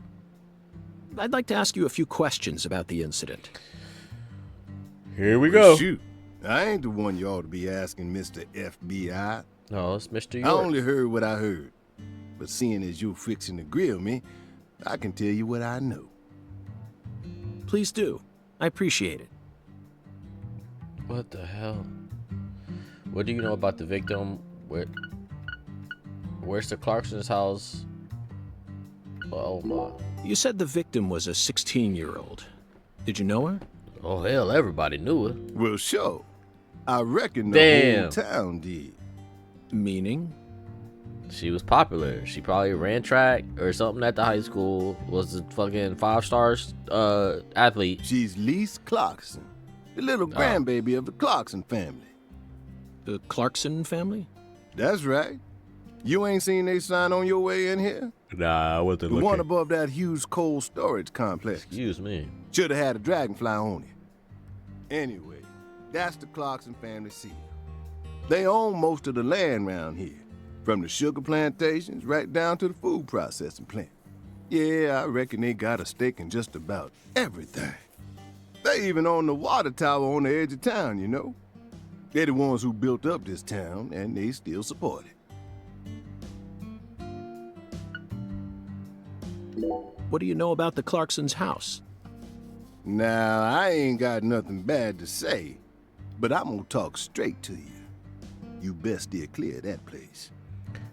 I'd like to ask you a few questions about the incident. Here we Well, shoot, I ain't the one you ought to be asking, Mr. FBI. No, it's Mr. York. I only heard what I heard. But seeing as you're fixing to grill me, I can tell you what I know. Please do. I appreciate it. What the hell? What do you know about the victim? Where's the Clarkson's house? Oh my. You said the victim was a 16-year-old. Did you know her? Oh hell, everybody knew her. Well, sure. I reckon the Damn. whole town did. Meaning? She was popular. She probably ran track or something at the high school. Was a fucking 5-star athlete. She's Lise Clarkson, the little grandbaby of the Clarkson family. The Clarkson family? That's right. You ain't seen they sign on your way in here? Nah, I wasn't The one above that huge cold storage complex. Excuse me. Should have had a dragonfly on it. Anyway, that's the Clarkson family seal. They own most of the land around here, from the sugar plantations right down to the food processing plant. Yeah, I reckon they got a stake in just about everything. They even own the water tower on the edge of town, you know. They're the ones who built up this town, and they still support it. What do you know about the Clarkson's house? Now, I ain't got nothing bad to say, but I'm gonna talk straight to you. You best steer clear of that place.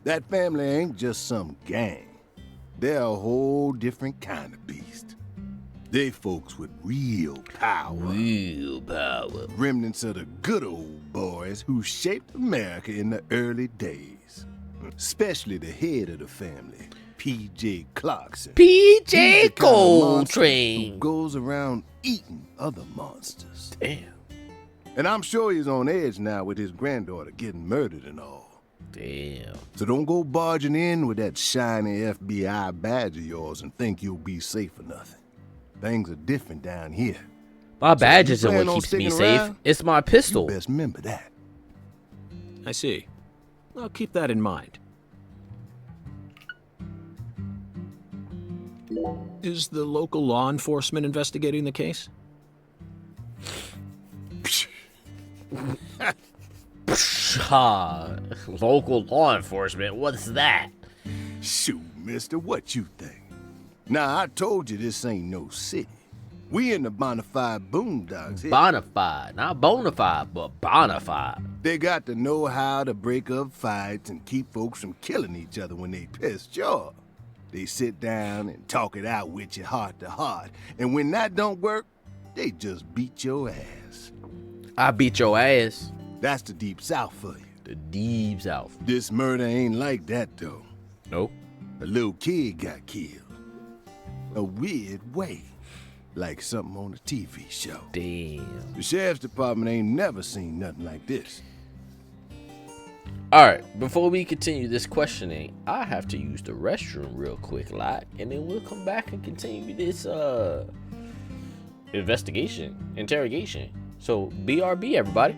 That family ain't just some gang. They're a whole different kind of beast. They folks with real power. Real power. Remnants of the good old boys who shaped America in the early days. Especially the head of the family, P.J. Clarkson. He's the PJ kind of monster Coltrane. who goes around eating other monsters. Damn. And I'm sure he's on edge now with his granddaughter getting murdered and all. Damn. So don't go barging in with that shiny FBI badge of yours and think you'll be safe for nothing. Things are different down here. My badge you isn't plan what on keeps me sticking safe. around? It's my pistol. You best remember that. I see. I'll keep that in mind. Is the local law enforcement investigating the case? Local law enforcement. What's that? Shoot, mister, what you think? Now, I told you this ain't no city. We in the bonafide boondocks here. Bonafide. Not bona fide, but bonafide. They got to know how to break up fights and keep folks from killing each other when they pissed you off. They sit down and talk it out with you heart to heart. And when that don't work, they just beat your ass. I beat your ass. That's the deep south for you. The deep south. This murder ain't like that, though. Nope. A little kid got killed. A weird way. Like something on a TV show. Damn. The sheriff's department ain't never seen nothing like this. Alright, before we continue this questioning, I have to use the restroom real quick, like, and then we'll come back and continue this interrogation. So BRB, everybody.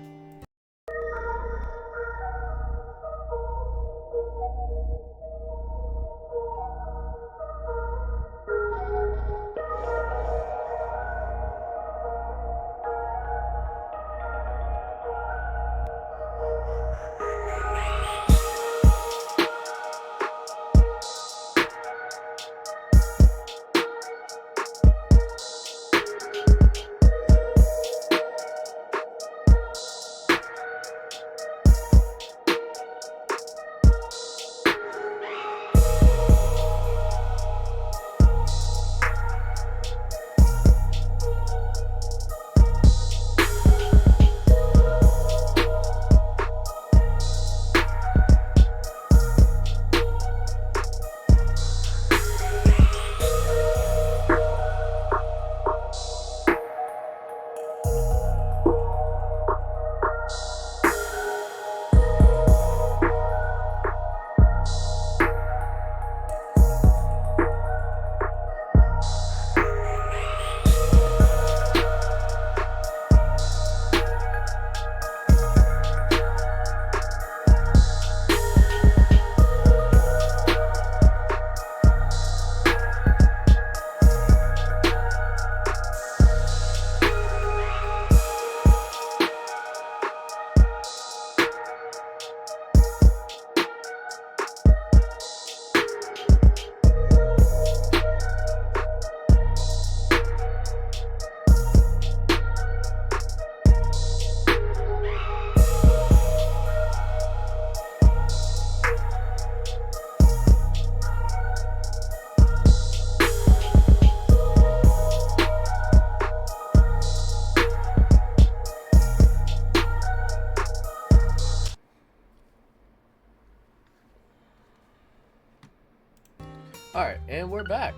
Alright, and we're back.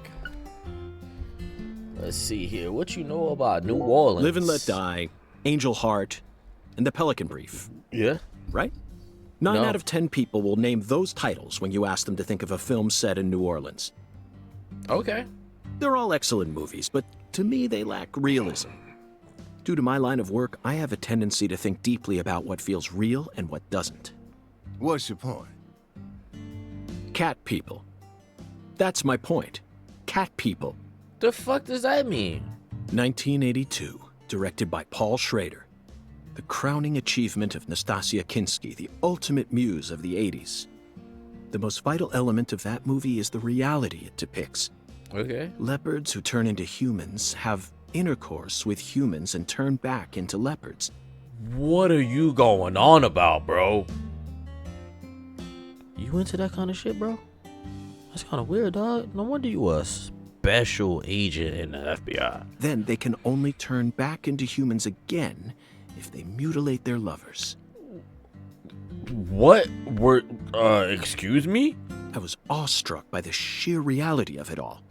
Let's see here. What you know about New Orleans? Live and Let Die, Angel Heart, and The Pelican Brief. Yeah. Right? 9 No. out of 10 people will name those titles when you ask them to think of a film set in New Orleans. Okay. They're all excellent movies, but to me they lack realism. Due to my line of work, I have a tendency to think deeply about what feels real and what doesn't. What's your point? Cat people. That's my point. Cat people. The fuck does that mean? 1982, directed by Paul Schrader. The crowning achievement of Nastasia Kinski, the ultimate muse of the 80s. The most vital element of that movie is the reality it depicts. Okay. Leopards who turn into humans have intercourse with humans and turn back into leopards. What are you going on about, bro? You into that kind of shit, bro? That's kind of weird, dog. No wonder you a special agent in the FBI. Then they can only turn back into humans again if they mutilate their lovers. What? Excuse me? I was awestruck by the sheer reality of it all.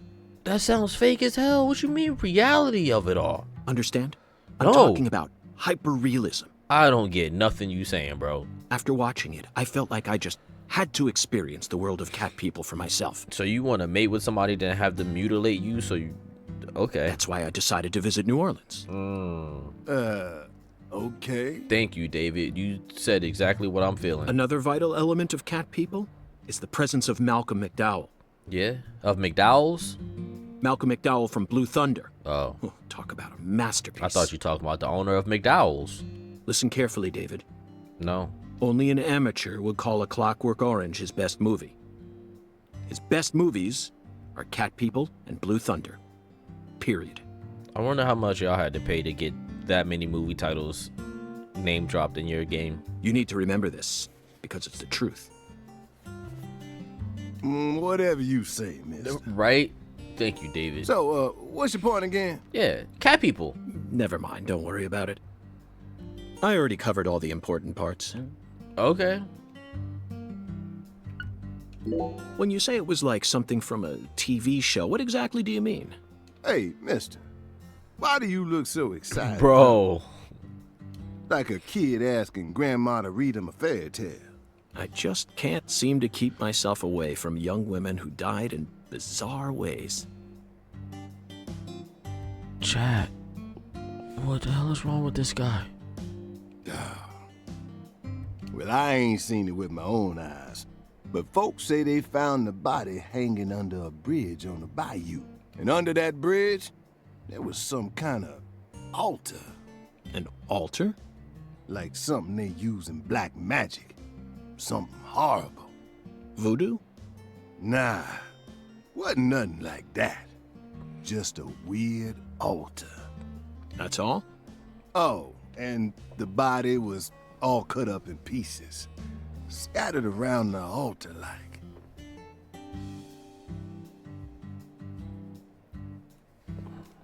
That sounds fake as hell. What you mean, reality of it all? Understand? I'm No. talking about hyper-realism. I don't get nothing you saying, bro. After watching it, I felt like I just had to experience the world of cat people for myself. So you want to mate with somebody, then have them mutilate you? So you, okay? That's why I decided to visit New Orleans. Okay. Thank you, David. You said exactly what I'm feeling. Another vital element of cat people is the presence of Malcolm McDowell. Yeah, of McDowell's. Malcolm McDowell from Blue Thunder. Oh, Oh, talk about a masterpiece. I thought you talking about the owner of McDowell's. Listen carefully, David. No. Only an amateur would call A Clockwork Orange his best movie. His best movies are Cat People and Blue Thunder. Period. I wonder how much y'all had to pay to get that many movie titles name dropped in your game. You need to remember this, because it's the truth. Whatever you say, mister. Right? Thank you, David. So, what's your point again? Yeah, cat people. Never mind, don't worry about it. I already covered all the important parts. Okay. When you say it was like something from a TV show, what exactly do you mean? Hey, mister, why do you look so excited? Bro. Like a kid asking grandma to read him a fairy tale. I just can't seem to keep myself away from young women who died in bizarre ways. Chad, what the hell is wrong with this guy? Well, I ain't seen it with my own eyes, but folks say they found the body hanging under a bridge on the bayou. And under that bridge, there was some kind of altar. An altar? Like something they use in black magic. Something horrible. Voodoo? Nah, wasn't nothing like that. Just a weird altar. That's all? Oh, and the body was all cut up in pieces, scattered around the altar like.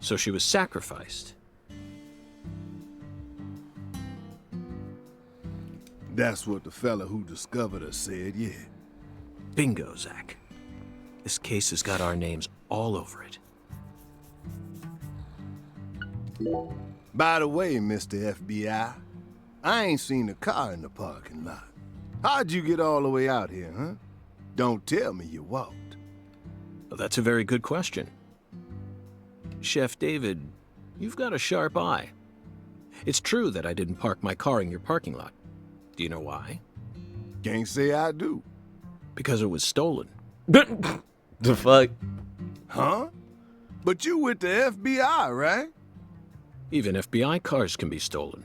So she was sacrificed. That's what the fella who discovered her said, yeah. Bingo, Zach. This case has got our names all over it. By the way, Mr. FBI, I ain't seen a car in the parking lot. How'd you get all the way out here, huh? Don't tell me you walked. Well, that's a very good question. Chef David, you've got a sharp eye. It's true that I didn't park my car in your parking lot. Do you know why? Can't say I do. Because it was stolen. The fuck? Huh? But you with the FBI, right? Even FBI cars can be stolen.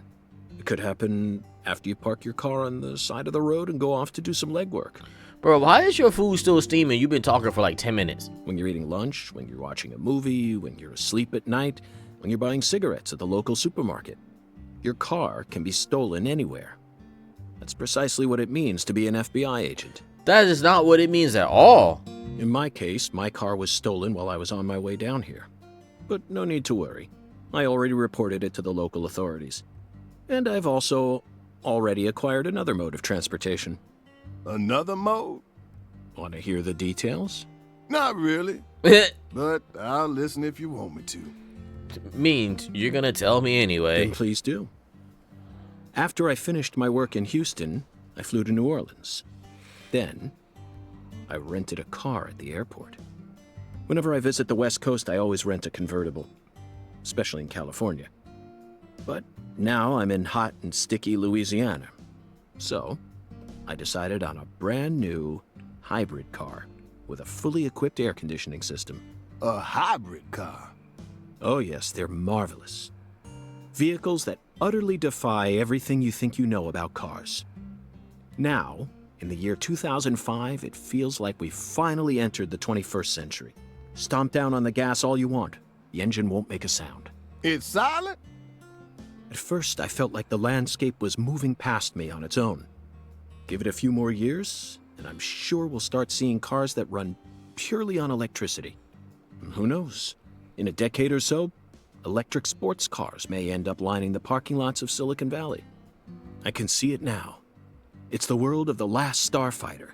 It could happen after you park your car on the side of the road and go off to do some legwork. Bro, why is your food still steaming? You've been talking for like 10 minutes. When you're eating lunch, when you're watching a movie, when you're asleep at night, when you're buying cigarettes at the local supermarket. Your car can be stolen anywhere. That's precisely what it means to be an FBI agent. That is not what it means at all. In my case, my car was stolen while I was on my way down here. But no need to worry. I already reported it to the local authorities. And I've also already acquired another mode of transportation. Another mode? Want to hear the details? Not really. But I'll listen if you want me to. Means you're gonna tell me anyway. Then please do. After I finished my work in Houston, I flew to New Orleans. Then, I rented a car at the airport. Whenever I visit the West Coast, I always rent a convertible, especially in California. But now I'm in hot and sticky Louisiana. So, I decided on a brand new hybrid car with a fully equipped air conditioning system. A hybrid car? Oh yes, they're marvelous. Vehicles that utterly defy everything you think you know about cars. Now, in the year 2005, it feels like we've finally entered the 21st century. Stomp down on the gas all you want. The engine won't make a sound. It's silent? At first, I felt like the landscape was moving past me on its own. Give it a few more years, and I'm sure we'll start seeing cars that run purely on electricity. And who knows? In a decade or so, electric sports cars may end up lining the parking lots of Silicon Valley. I can see it now. It's the world of The Last Starfighter,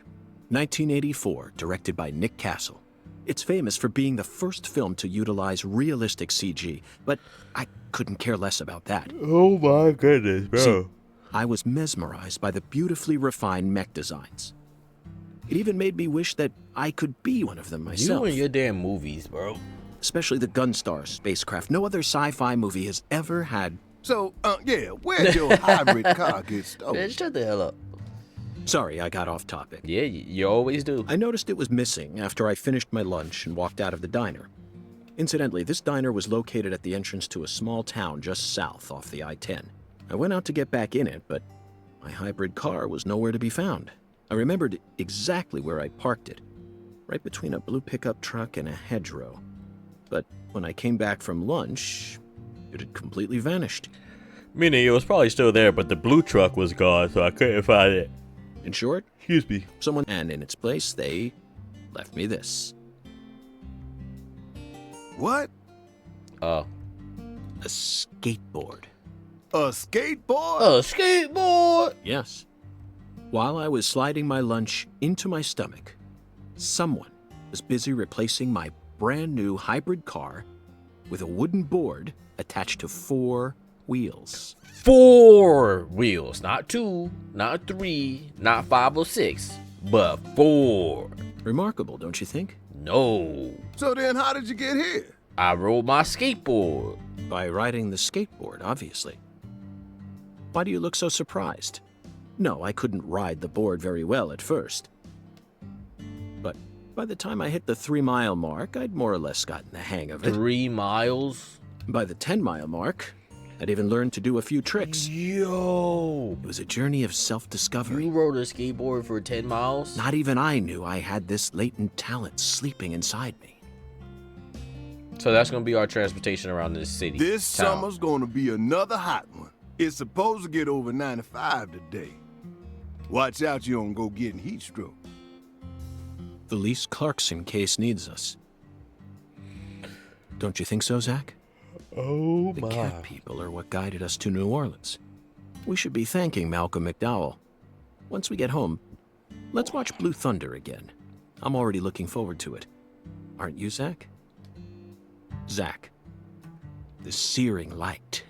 1984, directed by Nick Castle. It's famous for being the first film to utilize realistic CG, but I couldn't care less about that. Oh my goodness, bro. See, I was mesmerized by the beautifully refined mech designs. It even made me wish that I could be one of them myself. You and your damn movies, bro. Especially the Gunstar spacecraft. No other sci-fi movie has ever had. So, yeah, where'd your hybrid car get stolen? Man, shut the hell up. Sorry, I got off topic. Yeah, you always do. I noticed it was missing after I finished my lunch and walked out of the diner. Incidentally, this diner was located at the entrance to a small town just south off the I-10. I went out to get back in it, but my hybrid car was nowhere to be found. I remembered exactly where I parked it, right between a blue pickup truck and a hedgerow. But when I came back from lunch, it had completely vanished. Meaning it was probably still there, but the blue truck was gone, so I couldn't find it. In short, Excuse me. and in its place, they left me this. What? A skateboard. A skateboard? A skateboard? Yes. While I was sliding my lunch into my stomach, someone was busy replacing my brand new hybrid car with a wooden board attached to 4 wheels. 4 wheels, not 2, not 3, not 5 or 6, but 4. Remarkable, don't you think? No. So then how did you get here? I rode my skateboard. By riding the skateboard, obviously. Why do you look so surprised? No, I couldn't ride the board very well at first. But by the time I hit the 3-mile mark, I'd more or less gotten the hang of it. 3 miles? By the 10-mile mark, I'd even learned to do a few tricks. Yo. It was a journey of self-discovery. You rode a skateboard for 10 miles? Not even I knew I had this latent talent sleeping inside me. So that's going to be our transportation around this city. This town. summer's gonna be another hot one. It's supposed to get over 95 today. Watch out you don't go getting heat stroke. The Lise Clarkson case needs us. Don't you think so, Zach? Oh The cat people are what guided us to New Orleans. We should be thanking Malcolm McDowell. Once we get home, let's watch Blue Thunder again. I'm already looking forward to it. Aren't you, Zach? Zach, the searing light.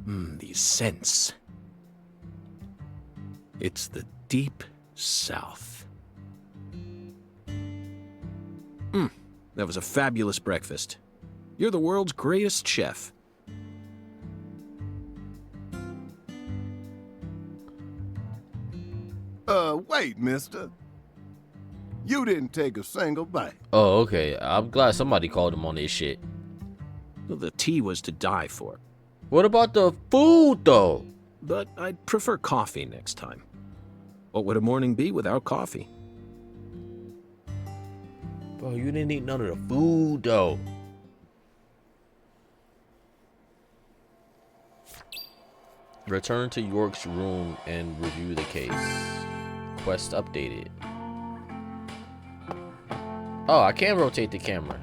These scents. It's the deep south. That was a fabulous breakfast. You're the world's greatest chef. Wait, mister. You didn't take a single bite. Oh, okay. I'm glad somebody called him on this shit. Well, the tea was to die for. What about the food, though? But I'd prefer coffee next time. What would a morning be without coffee? Bro, you didn't eat none of the food, though. Return to York's room and review the case. Quest updated. Oh, I can rotate the camera.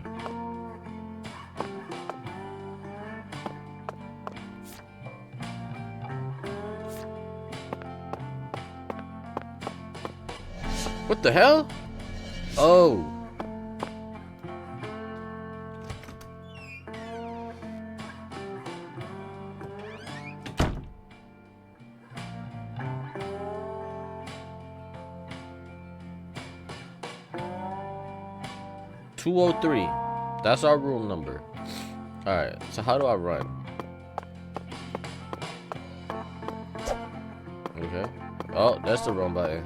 What the hell? Oh. $203. That's our room number. Alright, so how do I run? Okay. Oh, that's the wrong button.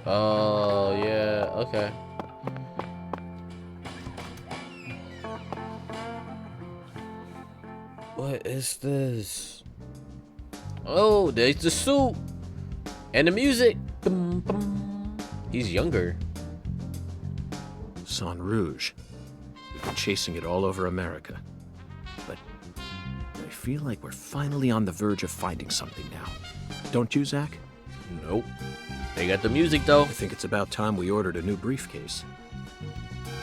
Oh, yeah, okay. What is this? Oh, there's the suit. And the music. Bum, bum. He's younger. Sang Rouge. We've been chasing it all over America. But I feel like we're finally on the verge of finding something now. Don't you, Zach? Nope. They got the music, though. I think it's about time we ordered a new briefcase.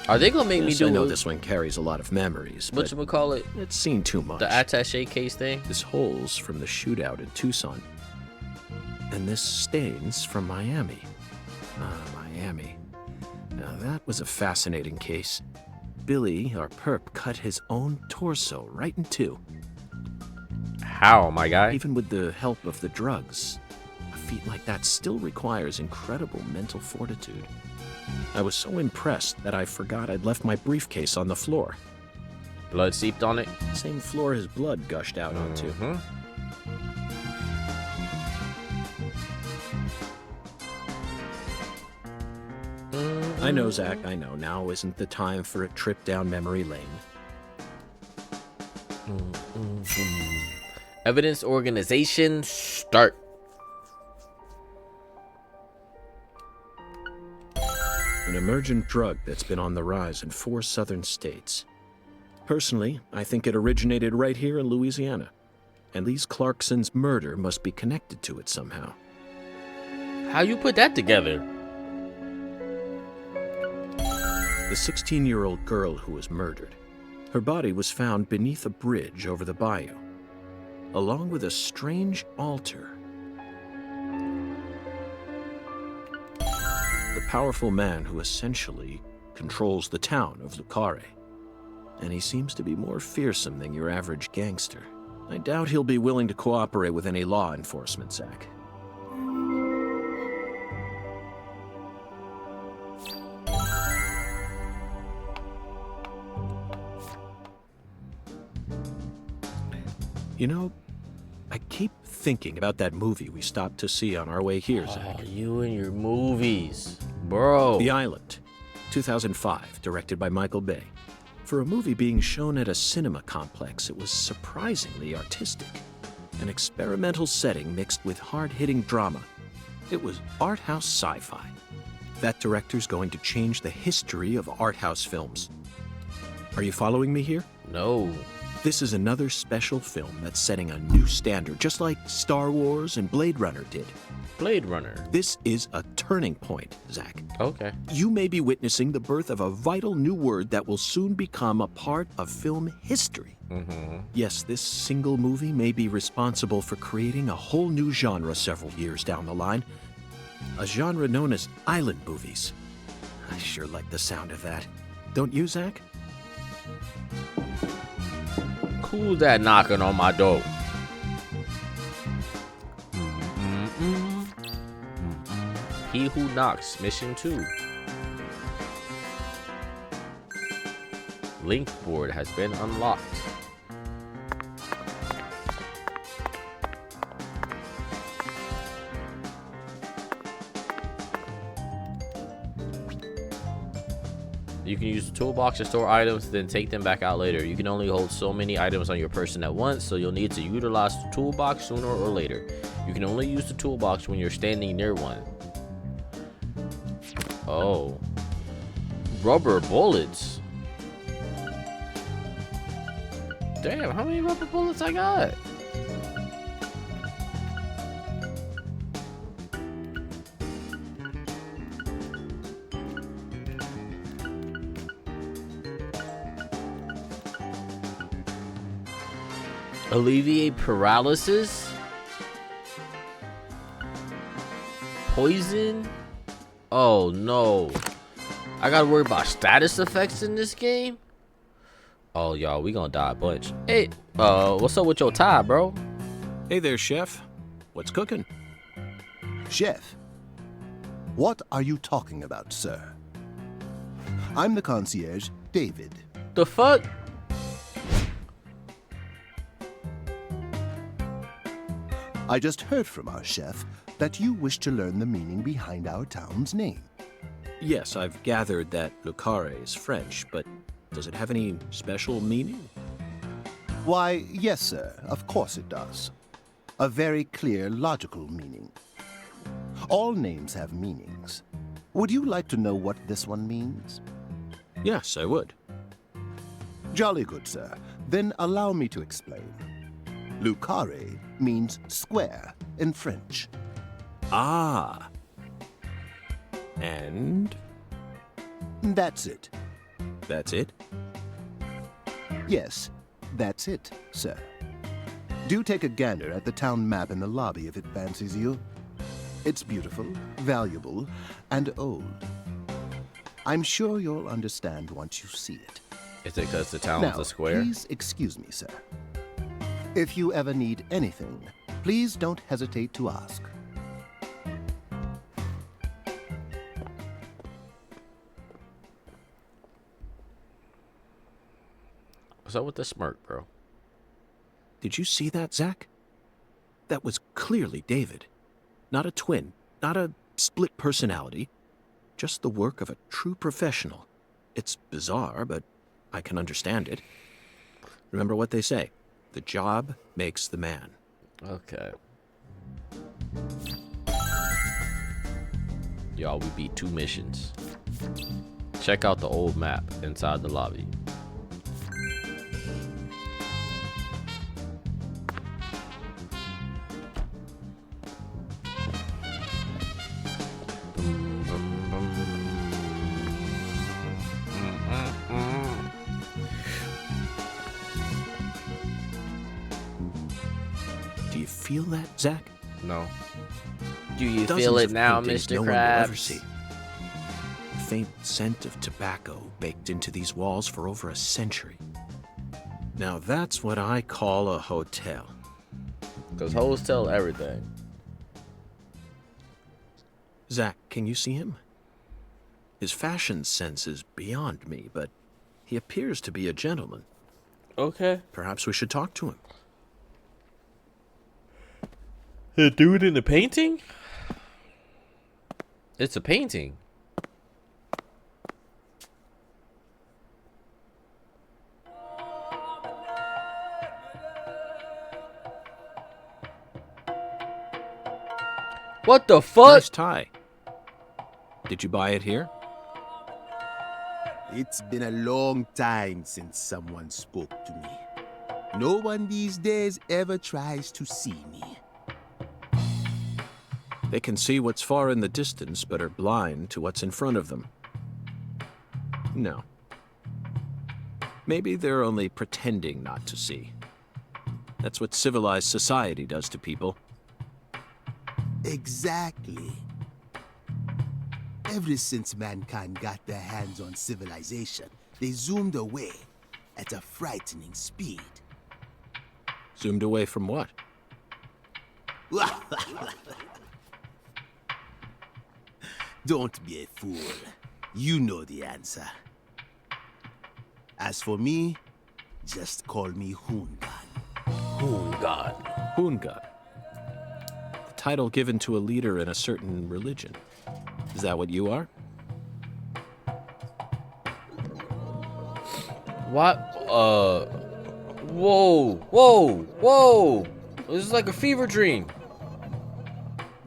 Are they gonna make me Yes, do I know this one carries a lot of memories, but whatchamacallit? it's seen too much. The attaché case thing? This hole's from the shootout in Tucson. And this stain's from Miami. Ah, Miami. Now that was a fascinating case. Billy, our perp, cut his own torso right in two. How, my guy? Even with the help of the drugs, a feat like that still requires incredible mental fortitude. I was so impressed that I forgot I'd left my briefcase on the floor. Blood seeped on it? Same floor his blood gushed out onto. I know, Zach, I know. Now isn't the time for a trip down memory lane. Evidence organization, start. An emergent drug that's been on the rise in 4 southern states. Personally, I think it originated right here in Louisiana. And Lise Clarkson's murder must be connected to it somehow. How you put that together? The 16-year-old girl who was murdered. Her body was found beneath a bridge over the bayou, along with a strange altar. The powerful man who essentially controls the town of Lucare. And he seems to be more fearsome than your average gangster. I doubt he'll be willing to cooperate with any law enforcement, Zach. You know, I keep thinking about that movie we stopped to see on our way here, Zach. Oh, you and your movies, bro. The Island, 2005, directed by Michael Bay. For a movie being shown at a cinema complex, it was surprisingly artistic. An experimental setting mixed with hard-hitting drama. It was art house sci-fi. That director's going to change the history of art house films. Are you following me here? No. This is another special film that's setting a new standard, just like Star Wars and Blade Runner did. Blade Runner. This is a turning point, Zach. Okay. You may be witnessing the birth of a vital new word that will soon become a part of film history. Yes, this single movie may be responsible for creating a whole new genre several years down the line. A genre known as island movies. I sure like the sound of that. Don't you, Zach? Who's that knocking on my door? He Who Knocks, Mission 2. Link board has been unlocked. You can use the toolbox to store items, then take them back out later. You can only hold so many items on your person at once, so you'll need to utilize the toolbox sooner or later. You can only use the toolbox when you're standing near one. Oh. Rubber bullets. Damn, how many rubber bullets I got? Alleviate paralysis? Poison? Oh no. I gotta worry about status effects in this game? Oh y'all, we gonna die a bunch. Hey, what's up with your tie, bro? Hey there, chef. What's cooking? Chef, what are you talking about, sir? I'm the concierge, David. The fuck? I just heard from our chef that you wish to learn the meaning behind our town's name. Yes, I've gathered that Lucare is French, but does it have any special meaning? Why, yes, sir, of course it does. A very clear, logical meaning. All names have meanings. Would you like to know what this one means? Yes, I would. Jolly good, sir. Then allow me to explain. Lucare means square in French. Ah. And That's it. that's it? Yes, that's it, sir. Do take a gander at the town map in the lobby if it fancies you. It's beautiful, valuable, and old. I'm sure you'll understand once you see it. Is it because the town's Now, a square? please excuse me, sir. If you ever need anything, please don't hesitate to ask. What's up with the smirk, bro? Did you see that, Zach? That was clearly David. Not a twin, not a split personality. Just the work of a true professional. It's bizarre, but I can understand it. Remember what they say. The job makes the man. Okay. Y'all, we beat 2 missions. Check out the old map inside the lobby. feel that, Zach? No. Do you Dozens feel it of now, paintings Mr. no one will ever Krabs? see. The faint scent of tobacco baked into these walls for over a century. Now that's what I call a hotel. Because hoes tell everything. Zach, can you see him? His fashion sense is beyond me, but he appears to be a gentleman. Okay. Perhaps we should talk to him. The dude in the painting? It's a painting. What the fuck? Nice tie. Did you buy it here? It's been a long time since someone spoke to me. No one these days ever tries to see me. They can see what's far in the distance, but are blind to what's in front of them. No. Maybe they're only pretending not to see. That's what civilized society does to people. Exactly. Ever since mankind got their hands on civilization, they zoomed away at a frightening speed. Zoomed away from what? Don't be a fool. You know the answer. As for me, just call me Hoongan. Hoongan. Hoongan. The title given to a leader in a certain religion. Is that what you are? What? Whoa, whoa, whoa! This is like a fever dream.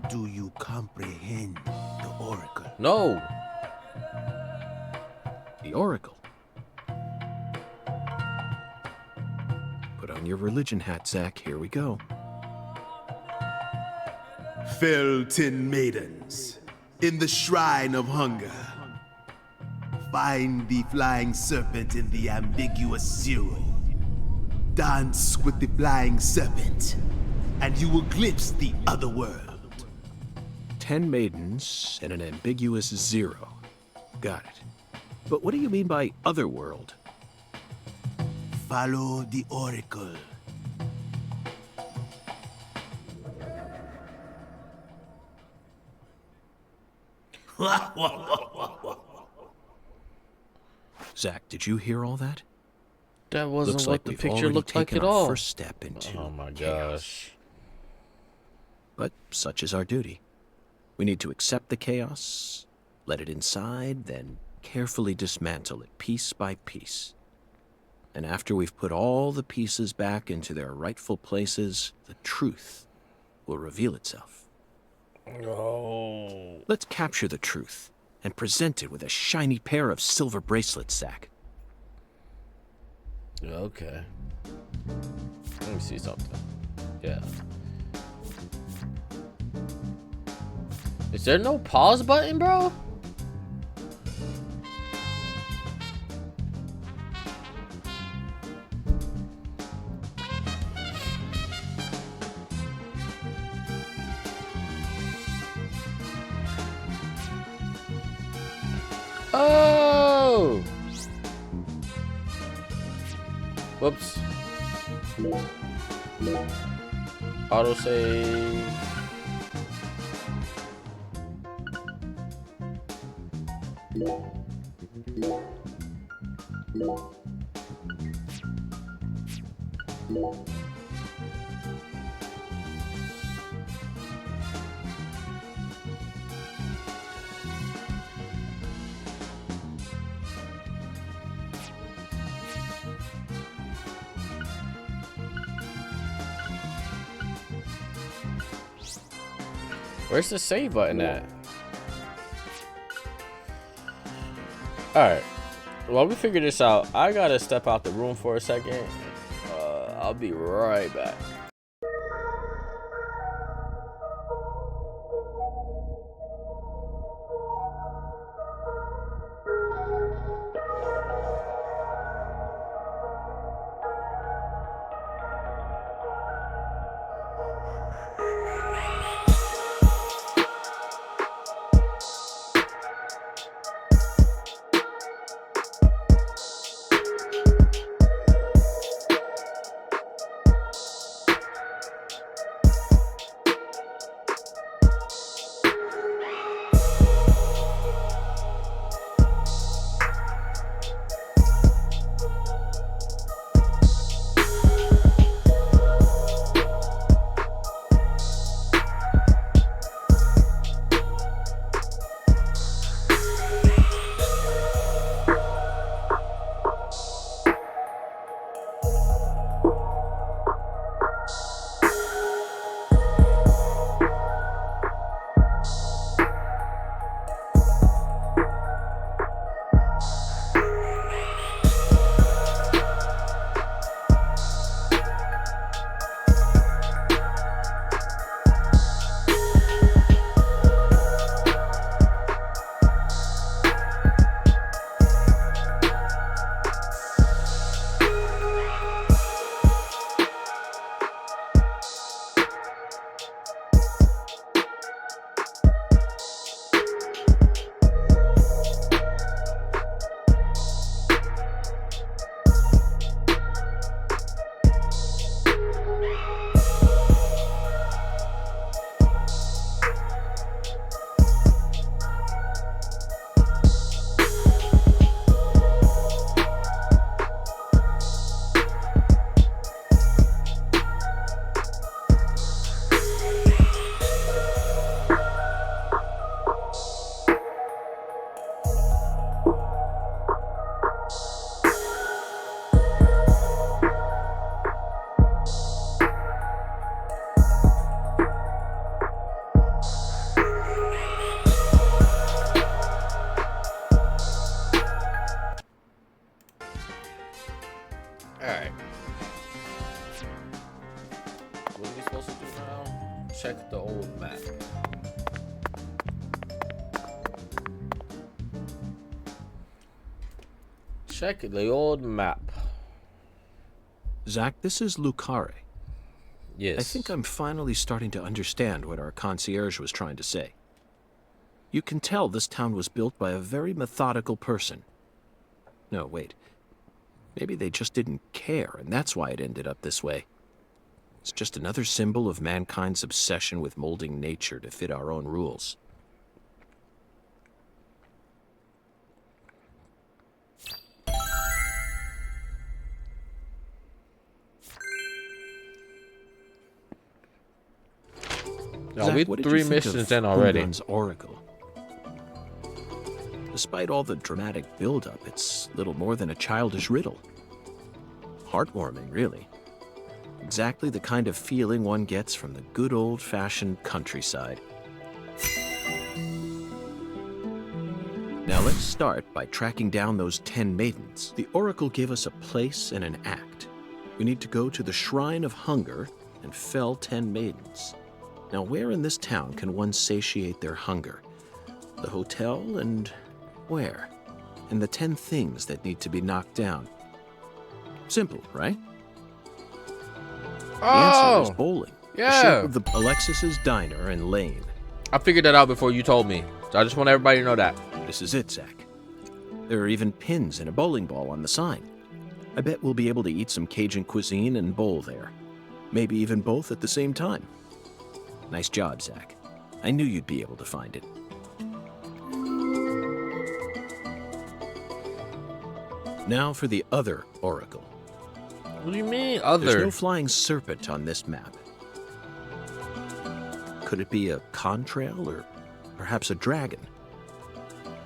Do you comprehend the oracle? No. The Oracle. Put on your religion hat, Zach. Here we go. Felton maidens, in the shrine of hunger, find the flying serpent in the ambiguous zero. Dance with the flying serpent, and you will glimpse the other world. 10 maidens and an ambiguous zero. Got it. But what do you mean by otherworld? Follow the oracle. Zach, did you hear all that? That wasn't Looks what like the we've picture already looked like taken at our all. first step into Oh my chaos. gosh. But such is our duty. We need to accept the chaos, let it inside, then carefully dismantle it piece by piece. And after we've put all the pieces back into their rightful places, the truth will reveal itself. Oh. Let's capture the truth and present it with a shiny pair of silver bracelets, Zach. Okay. Let me see something. Yeah. Is there no pause button, bro? Oh! Whoops. Autosave. Where's the save button at? Alright. While we figure this out, I gotta step out the room for a second. I'll be right back. Check the old map. Zach, this is Lucare. Yes. I think I'm finally starting to understand what our concierge was trying to say. You can tell this town was built by a very methodical person. No, wait. Maybe they just didn't care, and that's why it ended up this way. It's just another symbol of mankind's obsession with molding nature to fit our own rules. Now, Zach, we what did you 3 think missions of in already. Hungan's Oracle? Despite all the dramatic build-up, it's little more than a childish riddle. Heartwarming, really. Exactly the kind of feeling one gets from the good old-fashioned countryside. Now let's start by tracking down those 10 maidens. The Oracle gave us a place and an act. We need to go to the Shrine of Hunger and fell 10 maidens. Now, where in this town can one satiate their hunger? The hotel and where? And the 10 things that need to be knocked down. Simple, right? The answer is bowling. yeah. The shape of the Alexis's Diner and Lane. I figured that out before you told me. So I just want everybody to know that. This is it, Zach. There are even pins and a bowling ball on the sign. I bet we'll be able to eat some Cajun cuisine and bowl there. Maybe even both at the same time. Nice job, Zach. I knew you'd be able to find it. Now for the other Oracle. What do you mean, There's other? no flying serpent on this map. Could it be a contrail or perhaps a dragon?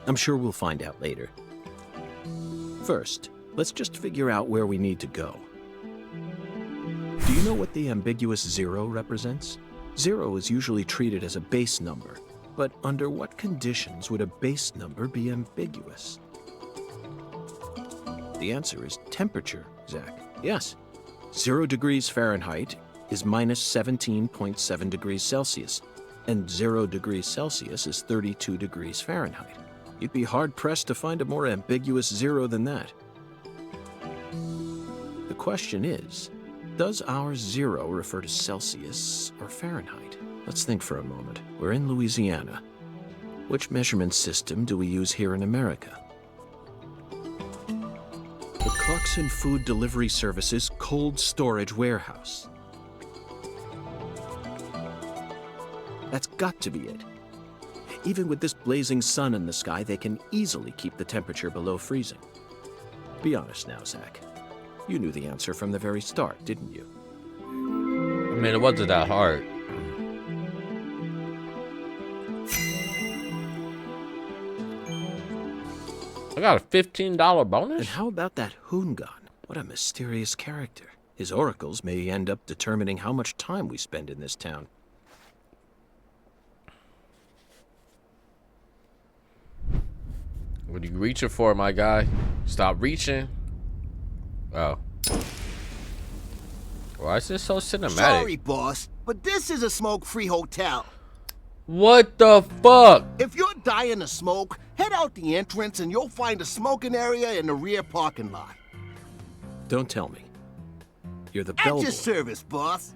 I'm sure we'll find out later. First, let's just figure out where we need to go. Do you know what the ambiguous 0 represents? 0 is usually treated as a base number, but under what conditions would a base number be ambiguous? The answer is temperature, Zach. Yes. 0 degrees Fahrenheit is minus 17.7 degrees Celsius, and 0 degrees Celsius is 32 degrees Fahrenheit. You'd be hard-pressed to find a more ambiguous 0 than that. The question is, does our 0 refer to Celsius or Fahrenheit? Let's think for a moment. We're in Louisiana. Which measurement system do we use here in America? The Clarkson Food Delivery Services Cold Storage Warehouse. That's got to be it. Even with this blazing sun in the sky, they can easily keep the temperature below freezing. Be honest now, Zach. You knew the answer from the very start, didn't you? I mean, it wasn't that hard. I got a $15 And bonus? how about that Hungan? What a mysterious character. His oracles may end up determining how much time we spend in this town. What are you reaching for, my guy? Stop reaching. Oh. Why is this so cinematic? Sorry, boss, but this is a smoke-free hotel. What the fuck? If you're dying to smoke, head out the entrance and you'll find a smoking area in the rear parking lot. Don't tell me. You're the At your bellboy. service, boss.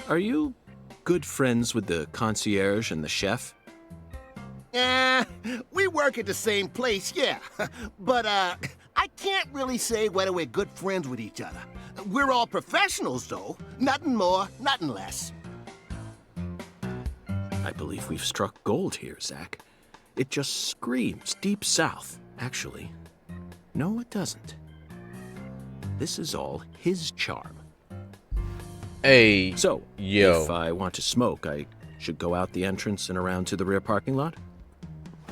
Are you good friends with the concierge and the chef? We work at the same place, yeah. But, I can't really say whether we're good friends with each other. We're all professionals, though. Nothing more, nothing less. I believe we've struck gold here, Zach. It just screams Deep South, actually. No, it doesn't. This is all his charm. Hey, So, yo. if I want to smoke, I should go out the entrance and around to the rear parking lot?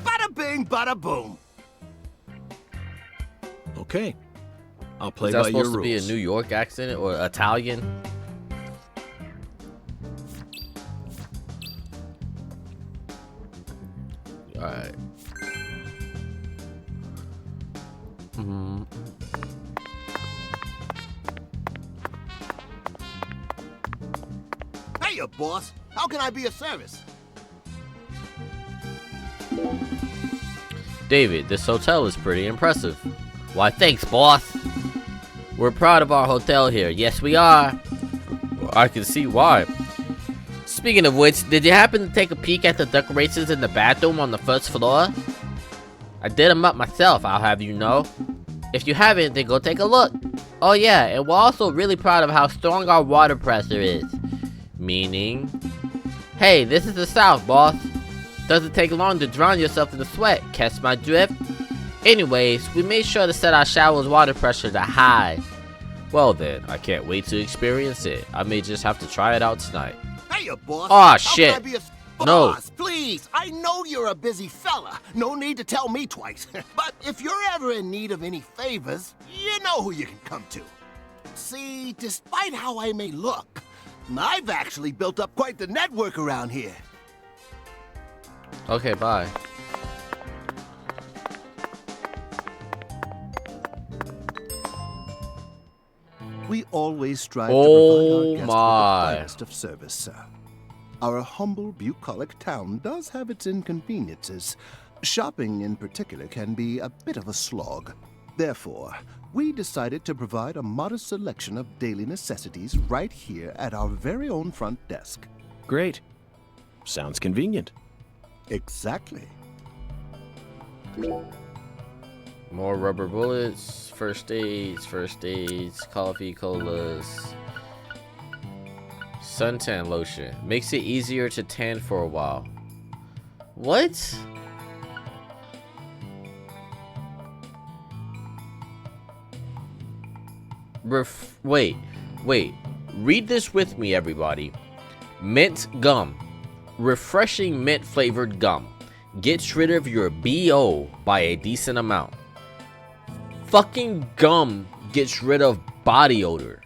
Bada bing, bada boom. Okay. I'll play Is that by your supposed to rules. be a New York accent or Italian? Alright. Hey, boss. How can I be of service? David, this hotel is pretty impressive. Why, thanks, boss. We're proud of our hotel here. Yes, we are. Well, I can see why. Speaking of which, did you happen to take a peek at the decorations in the bathroom on the first floor? I did them up myself, I'll have you know. If you haven't, then go take a look. Oh yeah, and we're also really proud of how strong our water pressure is. Meaning... Hey, this is the South, boss. Doesn't take long to drown yourself in the sweat, catch my drift? Anyways, we made sure to set our shower's water pressure to high. Well then, I can't wait to experience it. I may just have to try it out tonight. Hey, boss. Aw, shit. How can I be a No. boss, please. I know you're a busy fella. No need to tell me twice. But if you're ever in need of any favors, you know who you can come to. See, despite how I may look, I've actually built up quite the network around here. Okay, bye. We always strive Oh to provide our guests with my. the finest of service, sir. Our humble, bucolic town does have its inconveniences. Shopping, in particular, can be a bit of a slog. Therefore, we decided to provide a modest selection of daily necessities right here at our very own front desk. Great. Sounds convenient. Exactly. More rubber bullets, first aids, coffee, colas. Suntan lotion. Makes it easier to tan for a while. What? Wait. Read this with me, everybody. Mint gum. Refreshing mint flavored gum. Gets rid of your BO by a decent amount. Fucking gum gets rid of body odor.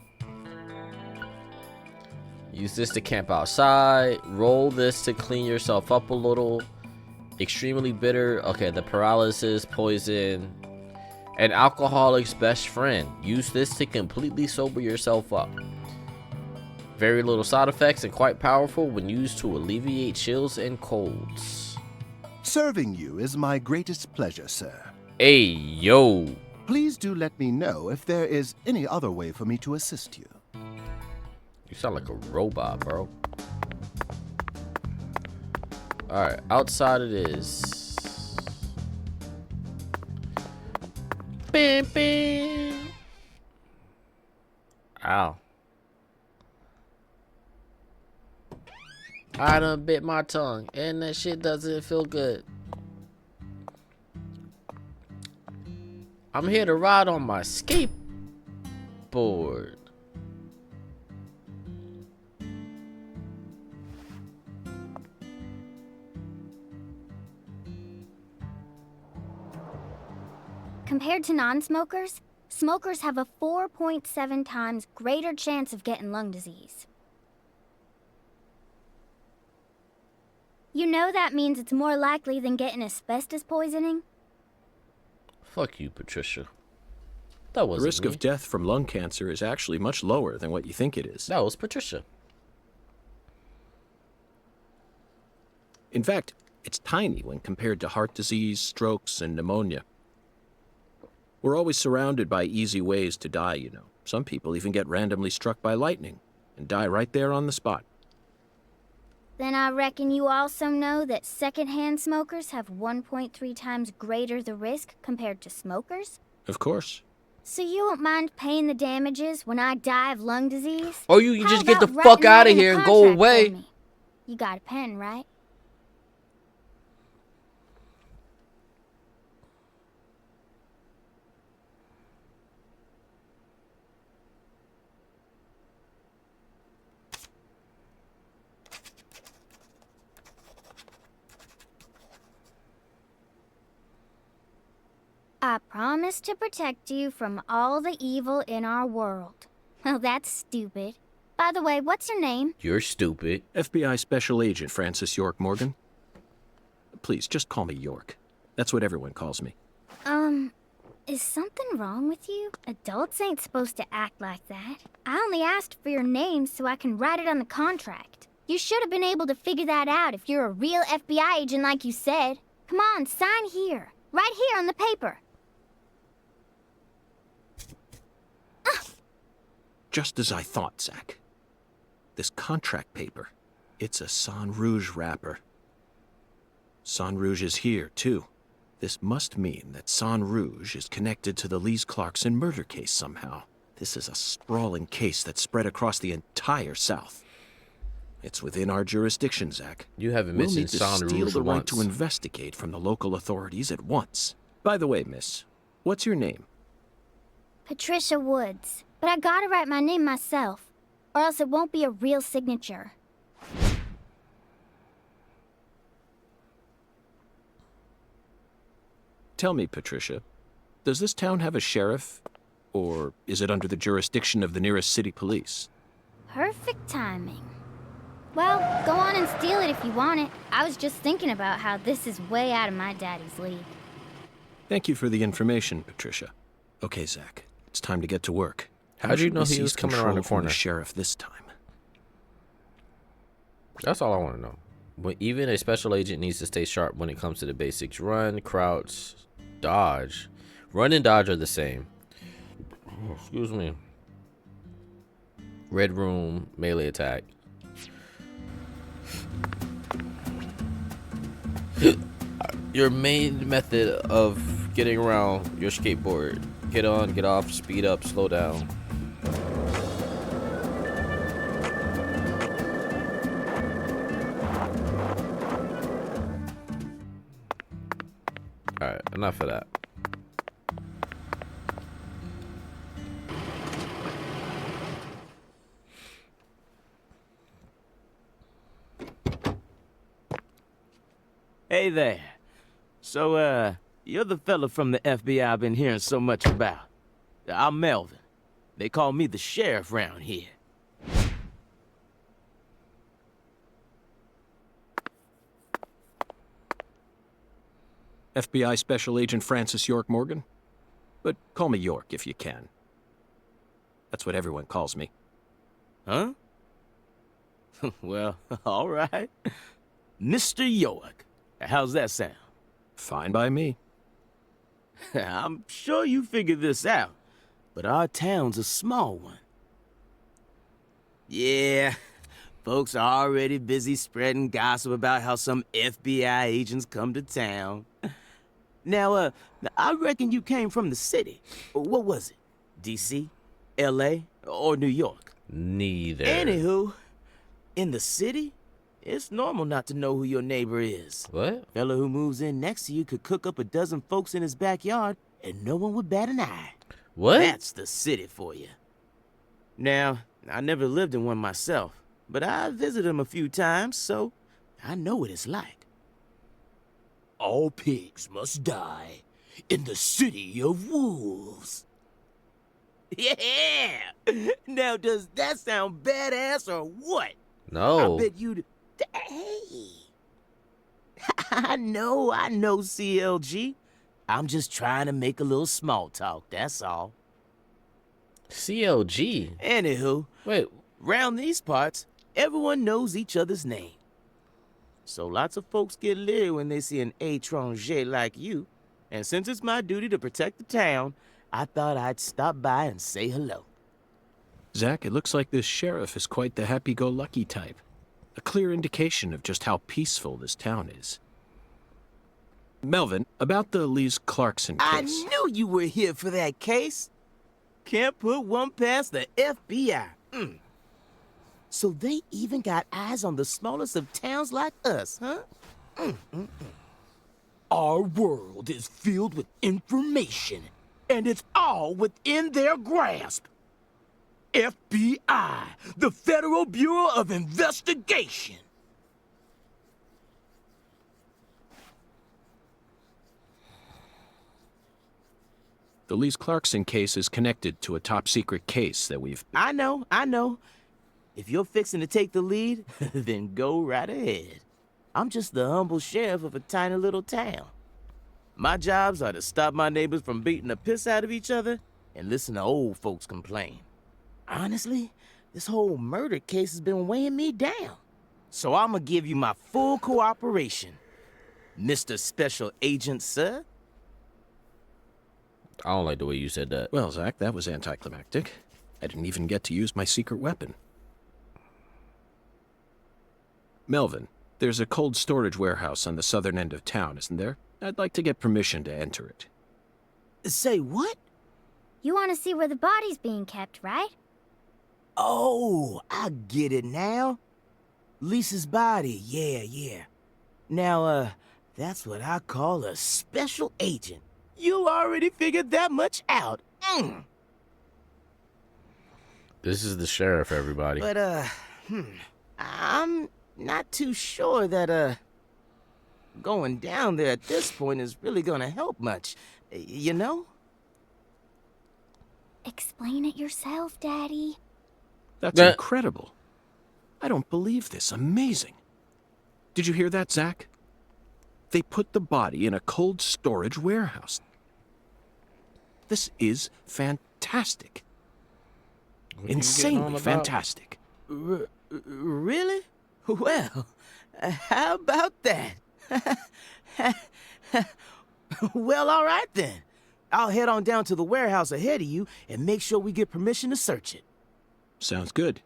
Use this to camp outside. Roll this to clean yourself up a little. Extremely bitter. Okay, the paralysis, poison. An alcoholic's best friend. Use this to completely sober yourself up. Very little side effects and quite powerful when used to alleviate chills and colds. Serving you is my greatest pleasure, sir. Hey, yo. Please do let me know if there is any other way for me to assist you. You sound like a robot, bro. Alright, outside it is. Bam, bam. Ow. I done bit my tongue, and that shit doesn't feel good. I'm here to ride on my skateboard. Compared to non-smokers, smokers have a 4.7 times greater chance of getting lung disease. You know that means it's more likely than getting asbestos poisoning? Fuck you, Patricia. That wasn't The risk me. of death from lung cancer is actually much lower than what you think it is. That was Patricia. In fact, it's tiny when compared to heart disease, strokes, and pneumonia. We're always surrounded by easy ways to die, you know. Some people even get randomly struck by lightning and die right there on the spot. Then I reckon you also know that secondhand smokers have 1.3 times greater the risk compared to smokers? Of course. So you won't mind paying the damages when I die of lung disease? Or you can How just get the about fuck writing out that of in a here and go contract for away. me? You got a pen, right? I promise to protect you from all the evil in our world. Well, that's stupid. By the way, what's your name? You're stupid. FBI Special Agent Francis York Morgan. Please, just call me York. That's what everyone calls me. Is something wrong with you? Adults ain't supposed to act like that. I only asked for your name so I can write it on the contract. You should have been able to figure that out if you're a real FBI agent like you said. Come on, sign here. Right here on the paper. Just as I thought, Zach. This contract paper, it's a Sang Rouge wrapper. Sang Rouge is here, too. This must mean that Sang Rouge is connected to the Lees Clarkson murder case somehow. This is a sprawling case that spread across the entire South. It's within our jurisdiction, Zach. You haven't We'll mentioned need to Sang steal Rouge the right once. to investigate from the local authorities at once. By the way, miss, what's your name? Patricia Woods. But I gotta write my name myself, or else it won't be a real signature. Tell me, Patricia, does this town have a sheriff? Or is it under the jurisdiction of the nearest city police? Perfect timing. Well, go on and steal it if you want it. I was just thinking about how this is way out of my daddy's league. Thank you for the information, Patricia. Okay, Zach, it's time to get to work. How'd you should know we he was seize coming around the control from corner? sheriff this time? That's all I want to know. But even a special agent needs to stay sharp when it comes to the basics. Run, crouch, dodge. Run and dodge are the same. Oh, excuse me. Red room, melee attack. Your main method of getting around your skateboard. Get on, get off, speed up, slow down. Alright, enough of that. Hey there. So, you're the fella from the FBI I've been hearing so much about. I'm Melvin. They call me the sheriff round here. FBI Special Agent Francis York Morgan? But call me York if you can. That's what everyone calls me. Huh? Well, all right. Mr. York. How's that sound? Fine by me. I'm sure you figured this out, but our town's a small one. Yeah, folks are already busy spreading gossip about how some FBI agents come to town. Now, I reckon you came from the city. What was it? D.C., L.A., or New York? Neither. Anywho, in the city, it's normal not to know who your neighbor is. What? Fella who moves in next to you could cook up a dozen folks in his backyard and no one would bat an eye. What? That's the city for you. Now, I never lived in one myself, but I visited them a few times, so I know what it's like. All pigs must die in the city of wolves. Yeah! Now, does that sound badass or what? No. I bet you'd... Hey! I know, CLG. I'm just trying to make a little small talk, that's all. CLG? Anywho, Wait. round these parts, everyone knows each other's name. So lots of folks get leery when they see an étranger like you. And since it's my duty to protect the town, I thought I'd stop by and say hello. Zach, it looks like this sheriff is quite the happy-go-lucky type. A clear indication of just how peaceful this town is. Melvin, about the Lees Clarkson case. I knew you were here for that case. Can't put one past the FBI. So they even got eyes on the smallest of towns like us, huh? Our world is filled with information, and it's all within their grasp. FBI, the Federal Bureau of Investigation. The Lees Clarkson case is connected to a top-secret case that we've... I know. If you're fixing to take the lead, then go right ahead. I'm just the humble sheriff of a tiny little town. My jobs are to stop my neighbors from beating the piss out of each other and listen to old folks complain. Honestly, this whole murder case has been weighing me down. So I'm gonna give you my full cooperation, Mr. Special Agent, sir. I don't like the way you said that. Well, Zach, that was anticlimactic. I didn't even get to use my secret weapon. Melvin, there's a cold storage warehouse on the southern end of town, isn't there? I'd like to get permission to enter it. Say what? You want to see where the body's being kept, right? Oh, I get it now. Lisa's body, yeah. Now, that's what I call a special agent. You already figured that much out. This is the sheriff, everybody. But, I'm not too sure that, going down there at this point is really gonna help much, you know? Explain it yourself, Daddy. That's incredible. I don't believe this. Amazing. Did you hear that, Zach? They put the body in a cold storage warehouse. This is fantastic. Insanely fantastic. Really? Well, how about that? Well, all right then. I'll head on down to the warehouse ahead of you and make sure we get permission to search it. Sounds good.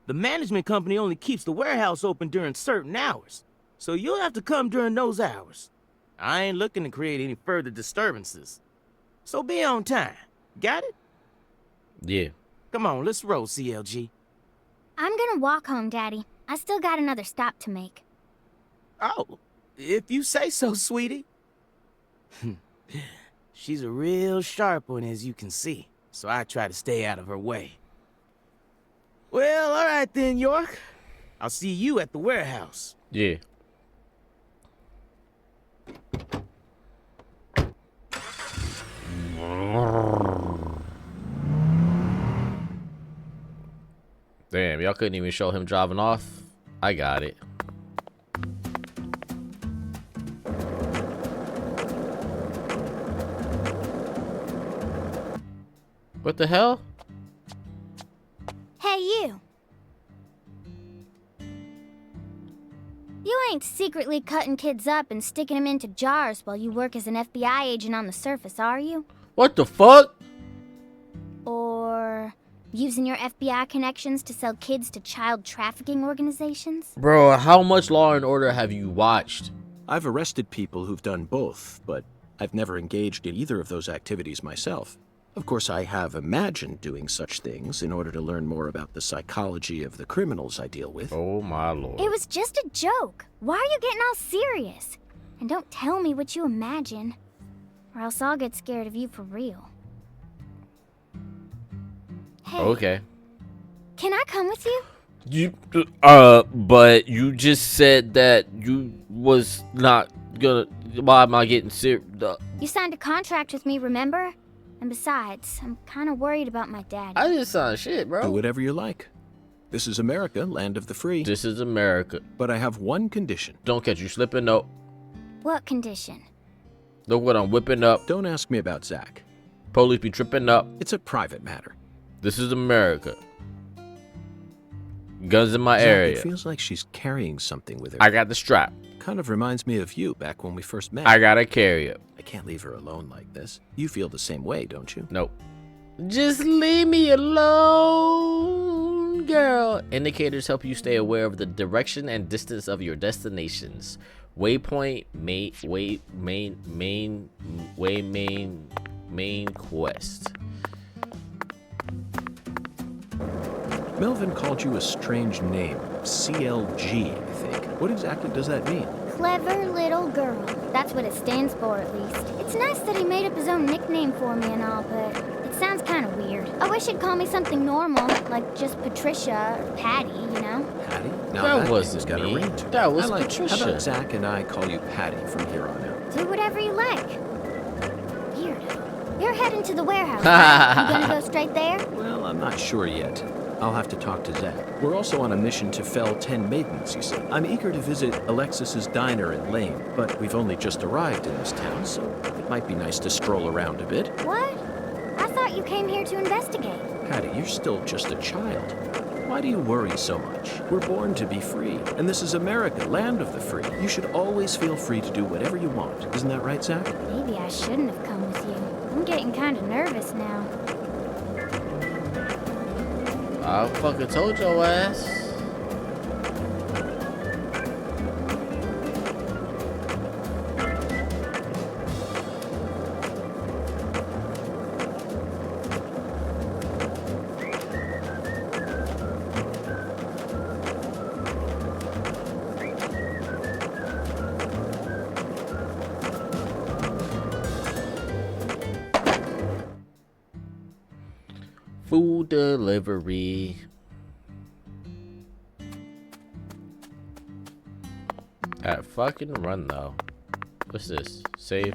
The management company only keeps the warehouse open during certain hours, so you'll have to come during those hours. I ain't looking to create any further disturbances. So be on time. Got it? Yeah. Come on, let's roll, CLG. I'm gonna walk home, Daddy. I still got another stop to make. Oh, if you say so, sweetie. She's a real sharp one, as you can see, so I try to stay out of her way. Well, all right then, York. I'll see you at the warehouse. Yeah. Damn, y'all couldn't even show him driving off? I got it. What the hell? Hey, you. You ain't secretly cutting kids up and sticking them into jars while you work as an FBI agent on the surface, are you? What the fuck? Or using your FBI connections to sell kids to child trafficking organizations? Bro, how much Law and Order have you watched? I've arrested people who've done both, but I've never engaged in either of those activities myself. Of course, I have imagined doing such things in order to learn more about the psychology of the criminals I deal with. Oh my lord. It was just a joke. Why are you getting all serious? And don't tell me what you imagine, or else I'll get scared of you for real. Hey, Okay. can I come with you? But you just said that you was not gonna. Why am I getting serious? You signed a contract with me, remember? And besides, I'm kind of worried about my daddy. I didn't sign shit, Do bro. whatever you like. This is America, land of the free. This is America. But I have one condition. Don't catch you slipping. No. What condition? Look what I'm whipping up. Don't ask me about Zach. Police be tripping up. It's a private matter. This is America. Guns in my Zach, area. it feels like she's carrying something with her. I got the strap. Kind of reminds me of you back when we first met. I gotta carry it. I can't leave her alone like this. You feel the same way, don't you? Nope. Just leave me alone, girl. Indicators help you stay aware of the direction and distance of your destinations. Waypoint, main quest. Melvin called you a strange name. CLG, I think. What exactly does that mean? Clever little girl. That's what it stands for, at least. It's nice that he made up his own nickname for me and all, but it sounds kind of weird. I wish he'd call me something normal, like just Patricia or Patty, you know? Patty? Now That name's wasn't got me. a ring to it. That was I like it. How Patricia. about Zach and I call you Patty from here on out? Do whatever you like. Weirdo. You're heading to the warehouse, right? You gonna go straight there? Well, I'm not sure yet. I'll have to talk to Zach. We're also on a mission to fell 10 maidens, you see. I'm eager to visit Alexis's diner in Lane, but we've only just arrived in this town, so it might be nice to stroll around a bit. What? I thought you came here to investigate. Patty, you're still just a child. Why do you worry so much? We're born to be free, and this is America, land of the free. You should always feel free to do whatever you want. Isn't that right, Zach? Maybe I shouldn't have come with you. getting kind of nervous now. I fucking told your ass. Food delivery. At fucking run though. What's this? Save.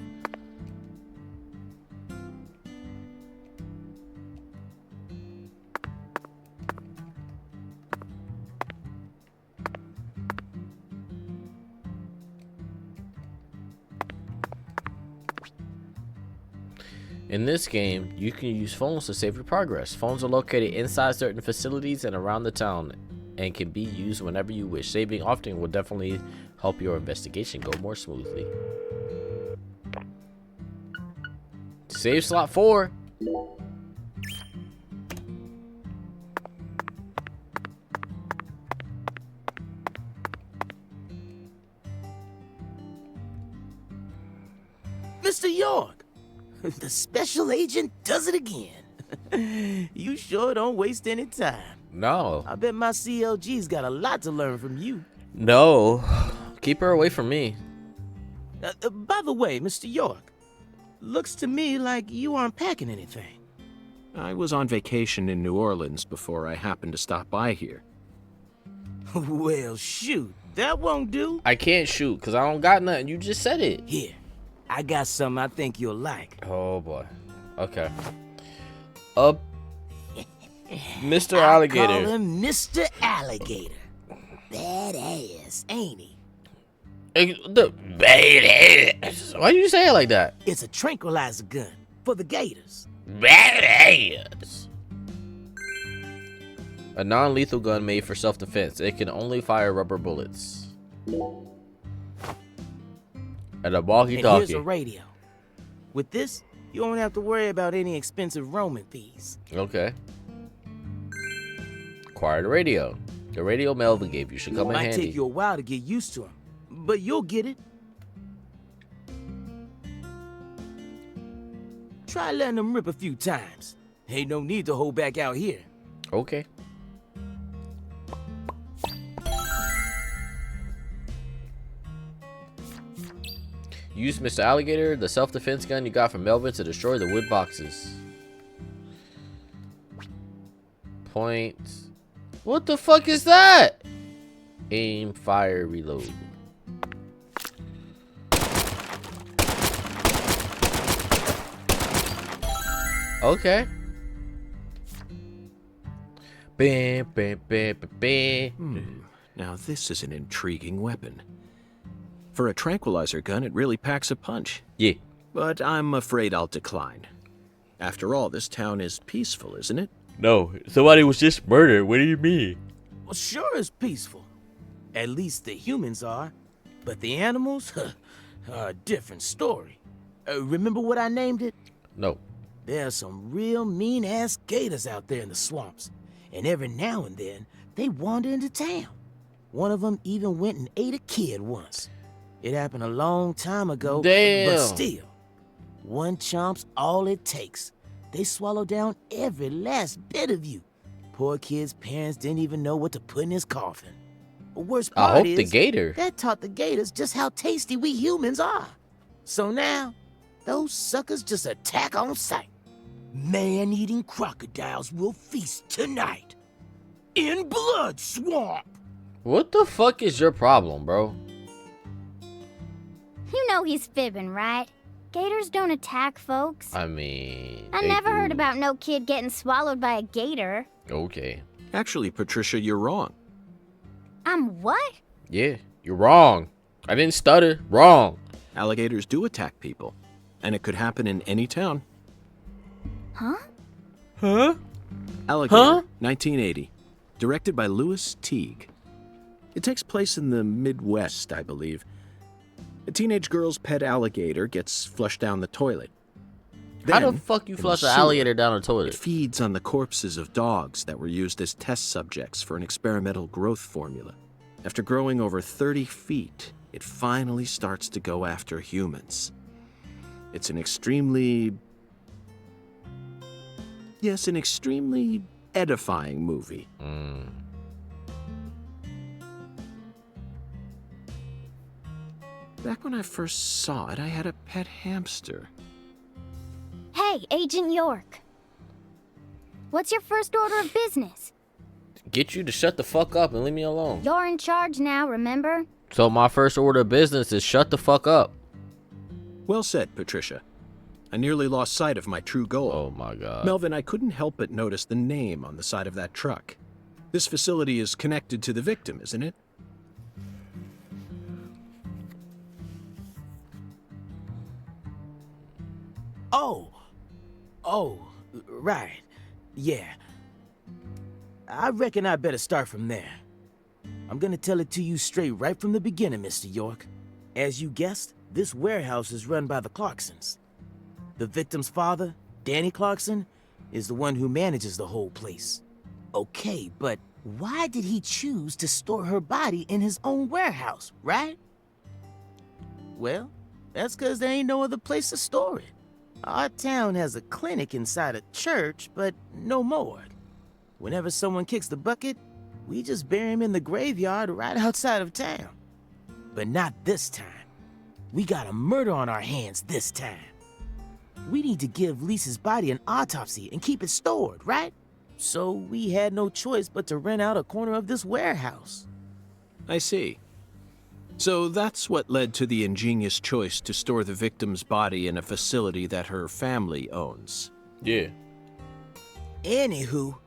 In this game, you can use phones to save your progress. Phones are located inside certain facilities and around the town and can be used whenever you wish. Saving often will definitely help your investigation go more smoothly. Save slot 4. Mr. York, the special agent does it again. You sure don't waste any time. No. I bet my CLG's got a lot to learn from you. No. Keep her away from me. By the way, Mr. York, looks to me like you aren't packing anything. I was on vacation in New Orleans before I happened to stop by here. Well, shoot, that won't do. I can't shoot because I don't got nothing. You just said it. Here, I got something I think you'll like. Oh boy. Okay. Up, Mr. Alligator. Call him Mr. Alligator. Badass, ain't he? The badass. Why do you say it like that? It's a tranquilizer gun for the gators. Badass. A non-lethal gun made for self-defense. It can only fire rubber bullets. And a And walkie-talkie. here's a radio. With this, you won't have to worry about any expensive roaming fees. Okay. Acquired a radio. The radio Melvin gave you should come in Might handy. take you a while to get used to them, but you'll get it. Try letting them rip a few times. Ain't no need to hold back out here. Okay. Use Mr. Alligator, the self-defense gun you got from Melvin, to destroy the wood boxes. Point. What the fuck is that? Aim, fire, reload. Okay. Bam, bam, bam, bam, bam. Now this is an intriguing weapon. For a tranquilizer gun, it really packs a punch. Yeah. But I'm afraid I'll decline. After all, this town is peaceful, isn't it? No, somebody was just murdered. What do you mean? Well, sure it's peaceful. At least the humans are. But the animals are a different story. Remember what I named it? No. There are some real mean-ass gators out there in the swamps. And every now and then, they wander into town. One of them even went and ate a kid once. It happened a long time ago, Damn. but still, one chomp's all it takes. They swallow down every last bit of you. Poor kid's parents didn't even know what to put in his coffin. The worst I part hope is the gator. that taught the gators just how tasty we humans are. So now, those suckers just attack on sight. Man-eating crocodiles will feast tonight. In Blood Swamp! What the fuck is your problem, bro? You know he's fibbing, right? Gators don't attack folks. I mean... I they never heard do. about no kid getting swallowed by a gator. Okay. Actually, Patricia, you're wrong. I'm what? Yeah, you're wrong. I didn't stutter. Wrong. Alligators do attack people, and it could happen in any town. Huh? Huh? Alligator, Huh? 1980. Directed by Louis Teague. It takes place in the Midwest, I believe. A teenage girl's pet alligator gets flushed down the toilet. How the Then, fuck you in the flush an sewer, alligator down a It toilet? feeds on the corpses of dogs that were used as test subjects for an experimental growth formula. After growing over 30 feet, it finally starts to go after humans. It's an extremely edifying movie. Back when I first saw it, I had a pet hamster. Hey, Agent York. What's your first order of business? Get you to shut the fuck up and leave me alone. You're in charge now, remember? So my first order of business is shut the fuck up. Well said, Patricia. I nearly lost sight of my true goal. Oh my god. Melvin, I couldn't help but notice the name on the side of that truck. This facility is connected to the victim, isn't it? Oh, right. Yeah. I reckon I better start from there. I'm gonna tell it to you straight right from the beginning, Mr. York. As you guessed, this warehouse is run by the Clarksons. The victim's father, Danny Clarkson, is the one who manages the whole place. Okay, but why did he choose to store her body in his own warehouse, right? Well, that's 'cause there ain't no other place to store it. Our town has a clinic inside a church, but no morgue. Whenever someone kicks the bucket, we just bury him in the graveyard right outside of town. But not this time. We got a murder on our hands this time. We need to give Lisa's body an autopsy and keep it stored, right? So we had no choice but to rent out a corner of this warehouse. I see. So that's what led to the ingenious choice to store the victim's body in a facility that her family owns. Yeah. Anywho,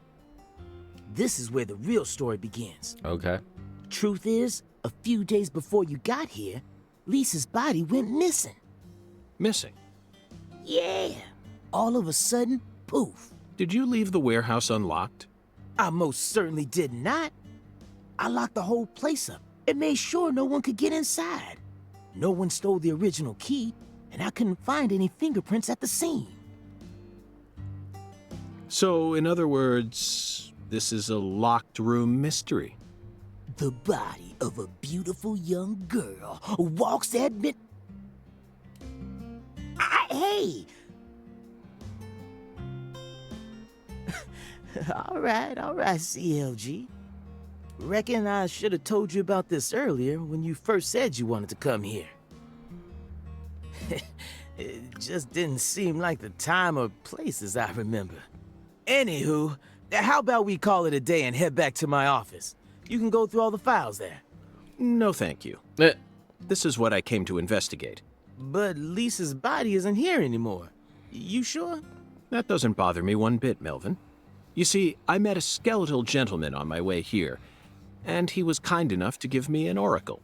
this is where the real story begins. Okay. Truth is, a few days before you got here, Lisa's body went missing. Missing. Yeah. All of a sudden, poof. Did you leave the warehouse unlocked? I most certainly did not. I locked the whole place up and made sure no one could get inside. No one stole the original key, and I couldn't find any fingerprints at the scene. So, in other words, this is a locked room mystery. The body of a beautiful young girl walks at mid... Hey! all right, CLG. Reckon I should have told you about this earlier when you first said you wanted to come here. It just didn't seem like the time or place as I remember. Anywho, how about we call it a day and head back to my office? You can go through all the files there. No, thank you. This is what I came to investigate. But Lisa's body isn't here anymore. You sure? That doesn't bother me one bit, Melvin. You see, I met a skeletal gentleman on my way here, and he was kind enough to give me an oracle.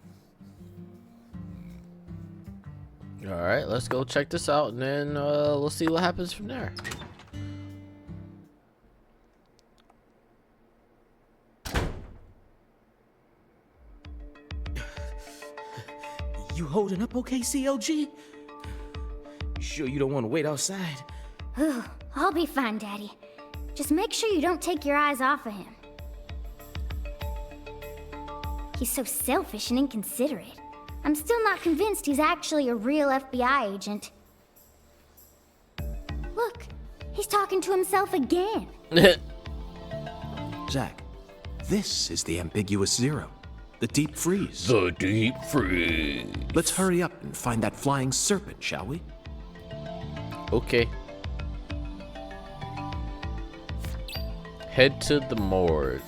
All right, let's go check this out, and then we'll see what happens from there. You holding up okay, CLG? You sure you don't want to wait outside? I'll be fine, Daddy. Just make sure you don't take your eyes off of him. He's so selfish and inconsiderate. I'm still not convinced he's actually a real FBI agent. Look, he's talking to himself again. Zach, this is the ambiguous zero. The deep freeze. The deep freeze. Let's hurry up and find that flying serpent, shall we? Okay. Head to the morgue.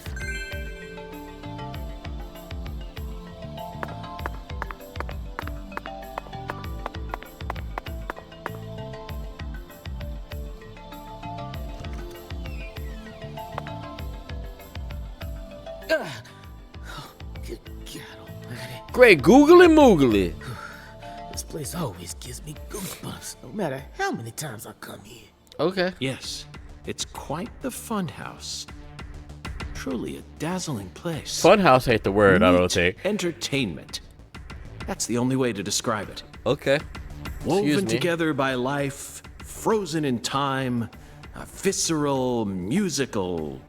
Good God almighty. Great googly moogly. This place always gives me goosebumps, no matter how many times I come here. Okay. Yes, it's quite the fun house. Truly a dazzling place. Funhouse ain't the word, I don't Neat think. entertainment. That's the only way to describe it. Okay. Woven Excuse me. together by life, frozen in time, a visceral, musical.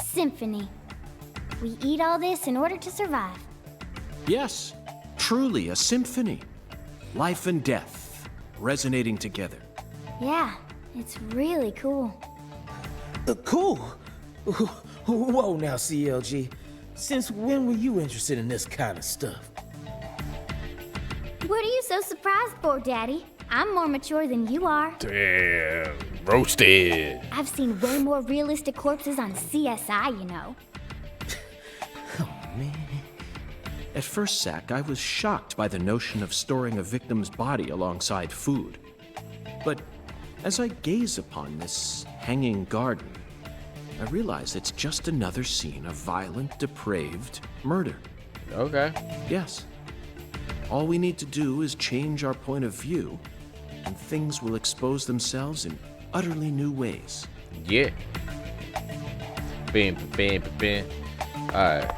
Symphony. We eat all this in order to survive. Yes, truly a symphony. Life and death resonating together. Yeah, it's really cool. Cool. Whoa now, CLG. Since when were you interested in this kind of stuff? What are you so surprised for, Daddy? I'm more mature than you are. Damn, roasted. I've seen way more realistic corpses on CSI, you know. At first, Zach, I was shocked by the notion of storing a victim's body alongside food. But as I gaze upon this hanging garden, I realize it's just another scene of violent, depraved murder. Okay. Yes. All we need to do is change our point of view, and things will expose themselves in utterly new ways. Yeah. Bam, bam, bam. Alright,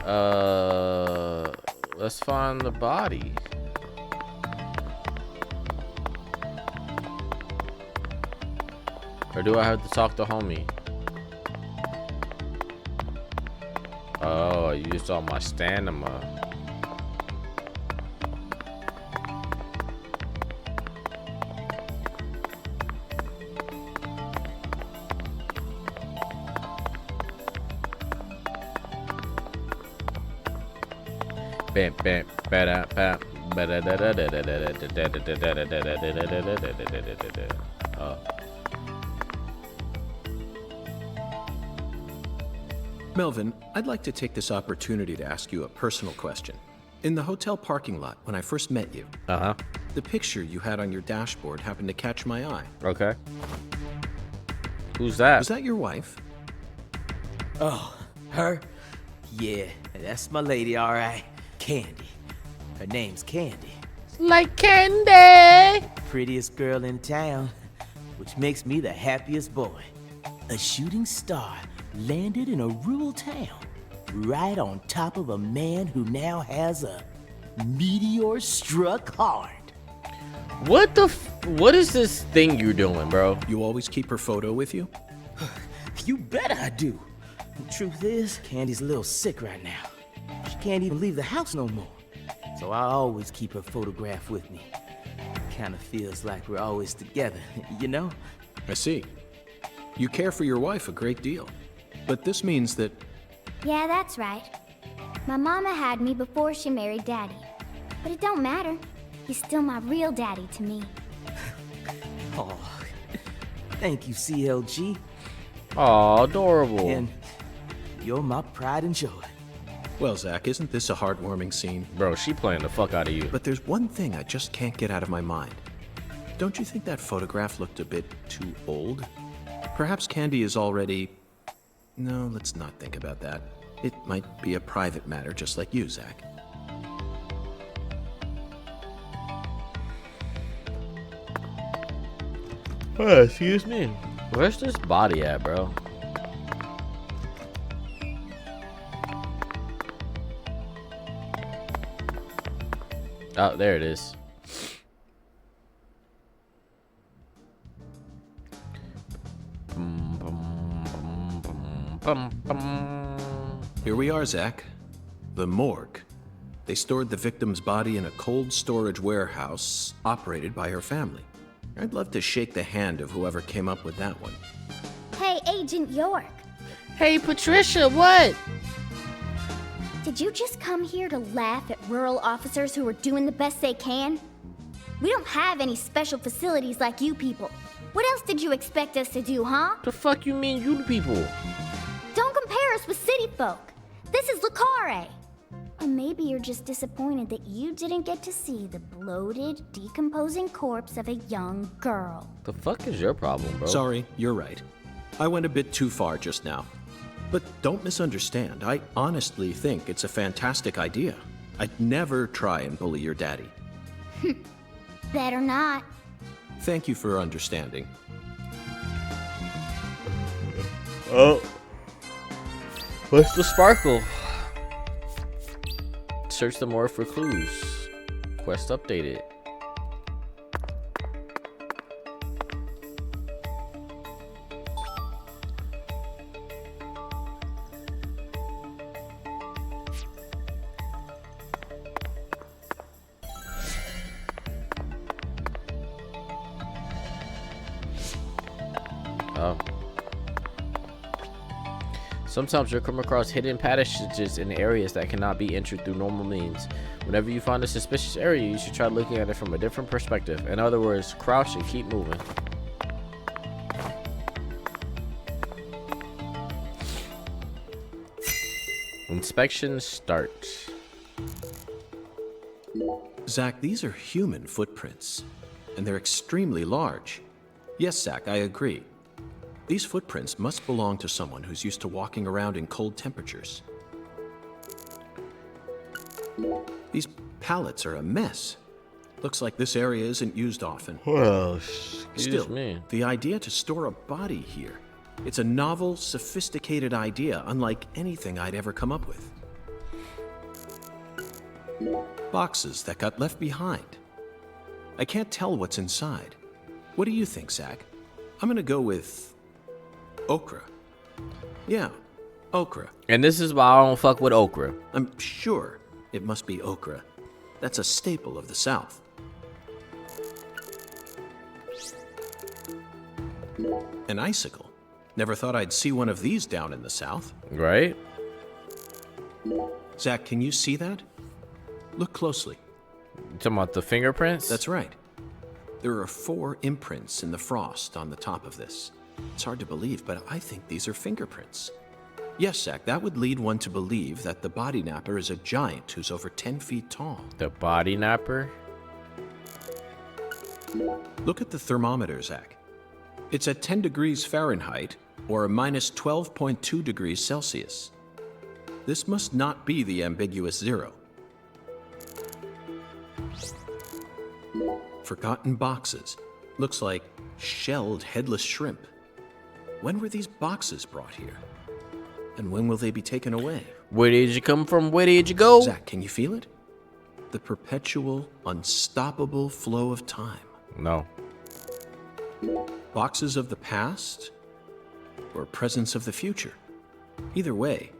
let's find the body. Or do I have to talk to homie? Oh, you used all my stamina. Bam, bam, bam, bam, Melvin, I'd like to take this opportunity to ask you a personal question. In the hotel parking lot, when I first met you, the picture you had on your dashboard happened to catch my eye. Okay. Who's that? Was that your wife? Oh, her? Yeah, that's my lady, all right. Candy. Her name's Candy. Like candy. Prettiest girl in town, which makes me the happiest boy. A shooting star landed in a rural town, right on top of a man who now has a meteor struck hard. What what is this thing you're doing, bro? You always keep her photo with you? You bet I do. The truth is, Candy's a little sick right now. She can't even leave the house no more. So I always keep her photograph with me. Kinda feels like we're always together, you know? I see. You care for your wife a great deal. But this means that... Yeah, that's right. My mama had me before she married Daddy. But it don't matter. He's still my real daddy to me. Oh, thank you, CLG. Aw, adorable. And you're my pride and joy. Well, Zach, isn't this a heartwarming scene? Bro, she playing the fuck out of you. But there's one thing I just can't get out of my mind. Don't you think that photograph looked a bit too old? Perhaps Candy is already... No, let's not think about that. It might be a private matter, just like you, Zach. Excuse me. Where's this body at, bro? Oh, there it is. Here we are, Zach. The morgue. They stored the victim's body in a cold storage warehouse operated by her family. I'd love to shake the hand of whoever came up with that one. Hey, Agent York. Hey, Patricia, what? Did you just come here to laugh at rural officers who are doing the best they can? We don't have any special facilities like you people. What else did you expect us to do, huh? The fuck you mean, you people? Don't compare us with city folk. This is Lucare. Or maybe you're just disappointed that you didn't get to see the bloated, decomposing corpse of a young girl. The fuck is your problem, bro? Sorry, you're right. I went a bit too far just now. But don't misunderstand. I honestly think it's a fantastic idea. I'd never try and bully your daddy. Better not. Thank you for understanding. Oh. What's the sparkle? Search the more for clues. Quest updated. Sometimes you'll come across hidden passages in areas that cannot be entered through normal means. Whenever you find a suspicious area, you should try looking at it from a different perspective. In other words, crouch and keep moving. Inspection start. Zach, these are human footprints, and they're extremely large. Yes, Zach, I agree. These footprints must belong to someone who's used to walking around in cold temperatures. These pallets are a mess. Looks like this area isn't used often. Well, Still, the idea to store a body here, it's a novel, sophisticated idea, unlike anything I'd ever come up with. Boxes that got left behind. I can't tell what's inside. What do you think, Zach? I'm gonna go with okra. Yeah, okra. And this is why I don't fuck with okra. I'm sure it must be okra. That's a staple of the South. An icicle. Never thought I'd see one of these down in the South. Right? Zach, can you see that? Look closely. You talking about the fingerprints? That's right. There are 4 imprints in the frost on the top of this. It's hard to believe, but I think these are fingerprints. Yes, Zach, that would lead one to believe that the body napper is a giant who's over 10 feet tall. The body napper? Look at the thermometer, Zach. It's at 10 degrees Fahrenheit or minus 12.2 degrees Celsius. This must not be the ambiguous 0. Forgotten boxes. Looks like shelled headless shrimp. When were these boxes brought here? And when will they be taken away? Where did you come from? Where did you go? Zach, can you feel it? The perpetual, unstoppable flow of time. No. Boxes of the past or presence of the future. Either way,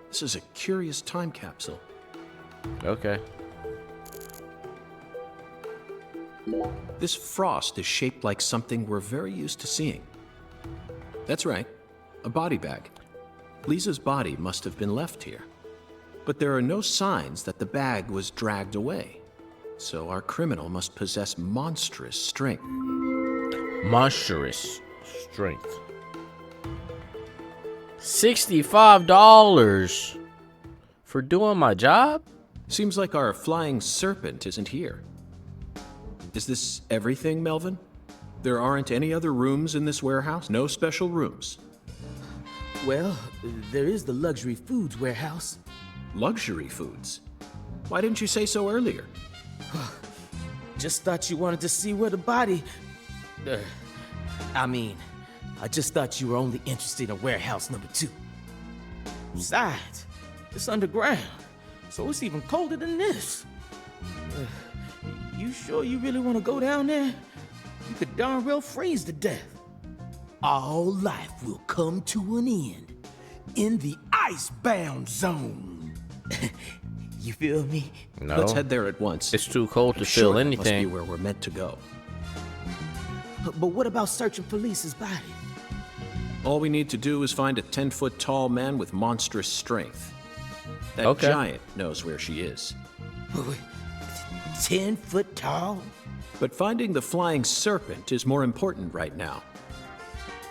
this is a curious time capsule. Okay. This frost is shaped like something we're very used to seeing. That's right, a body bag. Lisa's body must have been left here. But there are no signs that the bag was dragged away. So our criminal must possess monstrous strength. Monstrous strength. $65 for doing my job? Seems like our flying serpent isn't here. Is this everything, Melvin? There aren't any other rooms in this warehouse? No special rooms? Well, there is the luxury foods warehouse. Luxury foods? Why didn't you say so earlier? Just thought you wanted to see where the body... I just thought you were only interested in warehouse number 2. Besides, it's underground, so it's even colder than this. You sure you really want to go down there? You could darn well freeze to death. All life will come to an end in the icebound zone. You feel me? No. Let's head there at once. It's too cold to Sure, feel that must be anything. where we're meant to go. But what about searching for Lisa's body? All we need to do is find a 10-foot tall man with monstrous strength. That Okay. giant knows where she is. 10 foot tall? But finding the flying serpent is more important right now.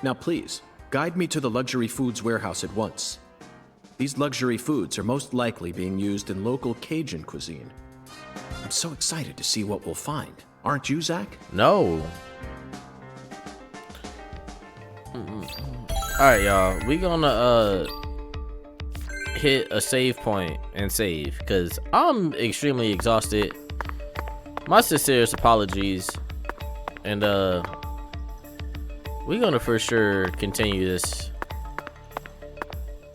Now please, guide me to the luxury foods warehouse at once. These luxury foods are most likely being used in local Cajun cuisine. I'm so excited to see what we'll find. Aren't you, Zach? No. Alright, y'all. We gonna hit a save point and save, because I'm extremely exhausted. My sincerest apologies. And we're gonna for sure continue this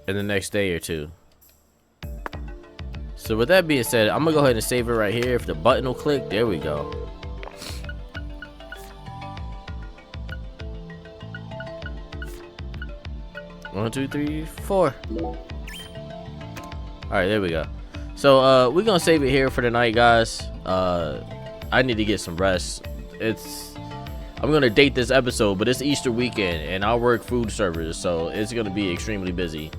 in the next day or two. So with that being said, I'm gonna go ahead and save it right here. If the button will click, there we go. One, two, three, 4. All right, there we go. So we're gonna save it here for tonight, guys. I need to get some rest. I'm gonna date this episode, but it's Easter weekend and I work food service, so it's gonna be extremely busy.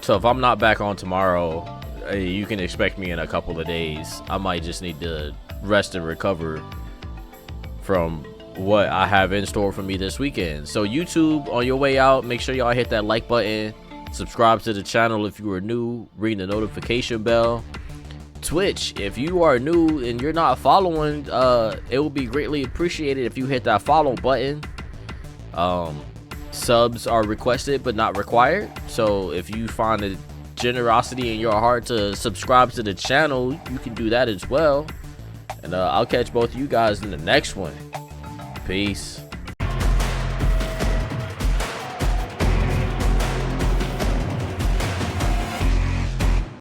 So if I'm not back on tomorrow, you can expect me in a couple of days. I might just need to rest and recover from what I have in store for me this weekend. So YouTube, on your way out, make sure y'all hit that like button, subscribe to the channel if you are new, ring the notification bell. Twitch, if you are new and you're not following, it will be greatly appreciated if you hit that follow button. Subs are requested but not required, so if you find a generosity in your heart to subscribe to the channel, you can do that as well. And I'll catch both of you guys in the next one. Peace.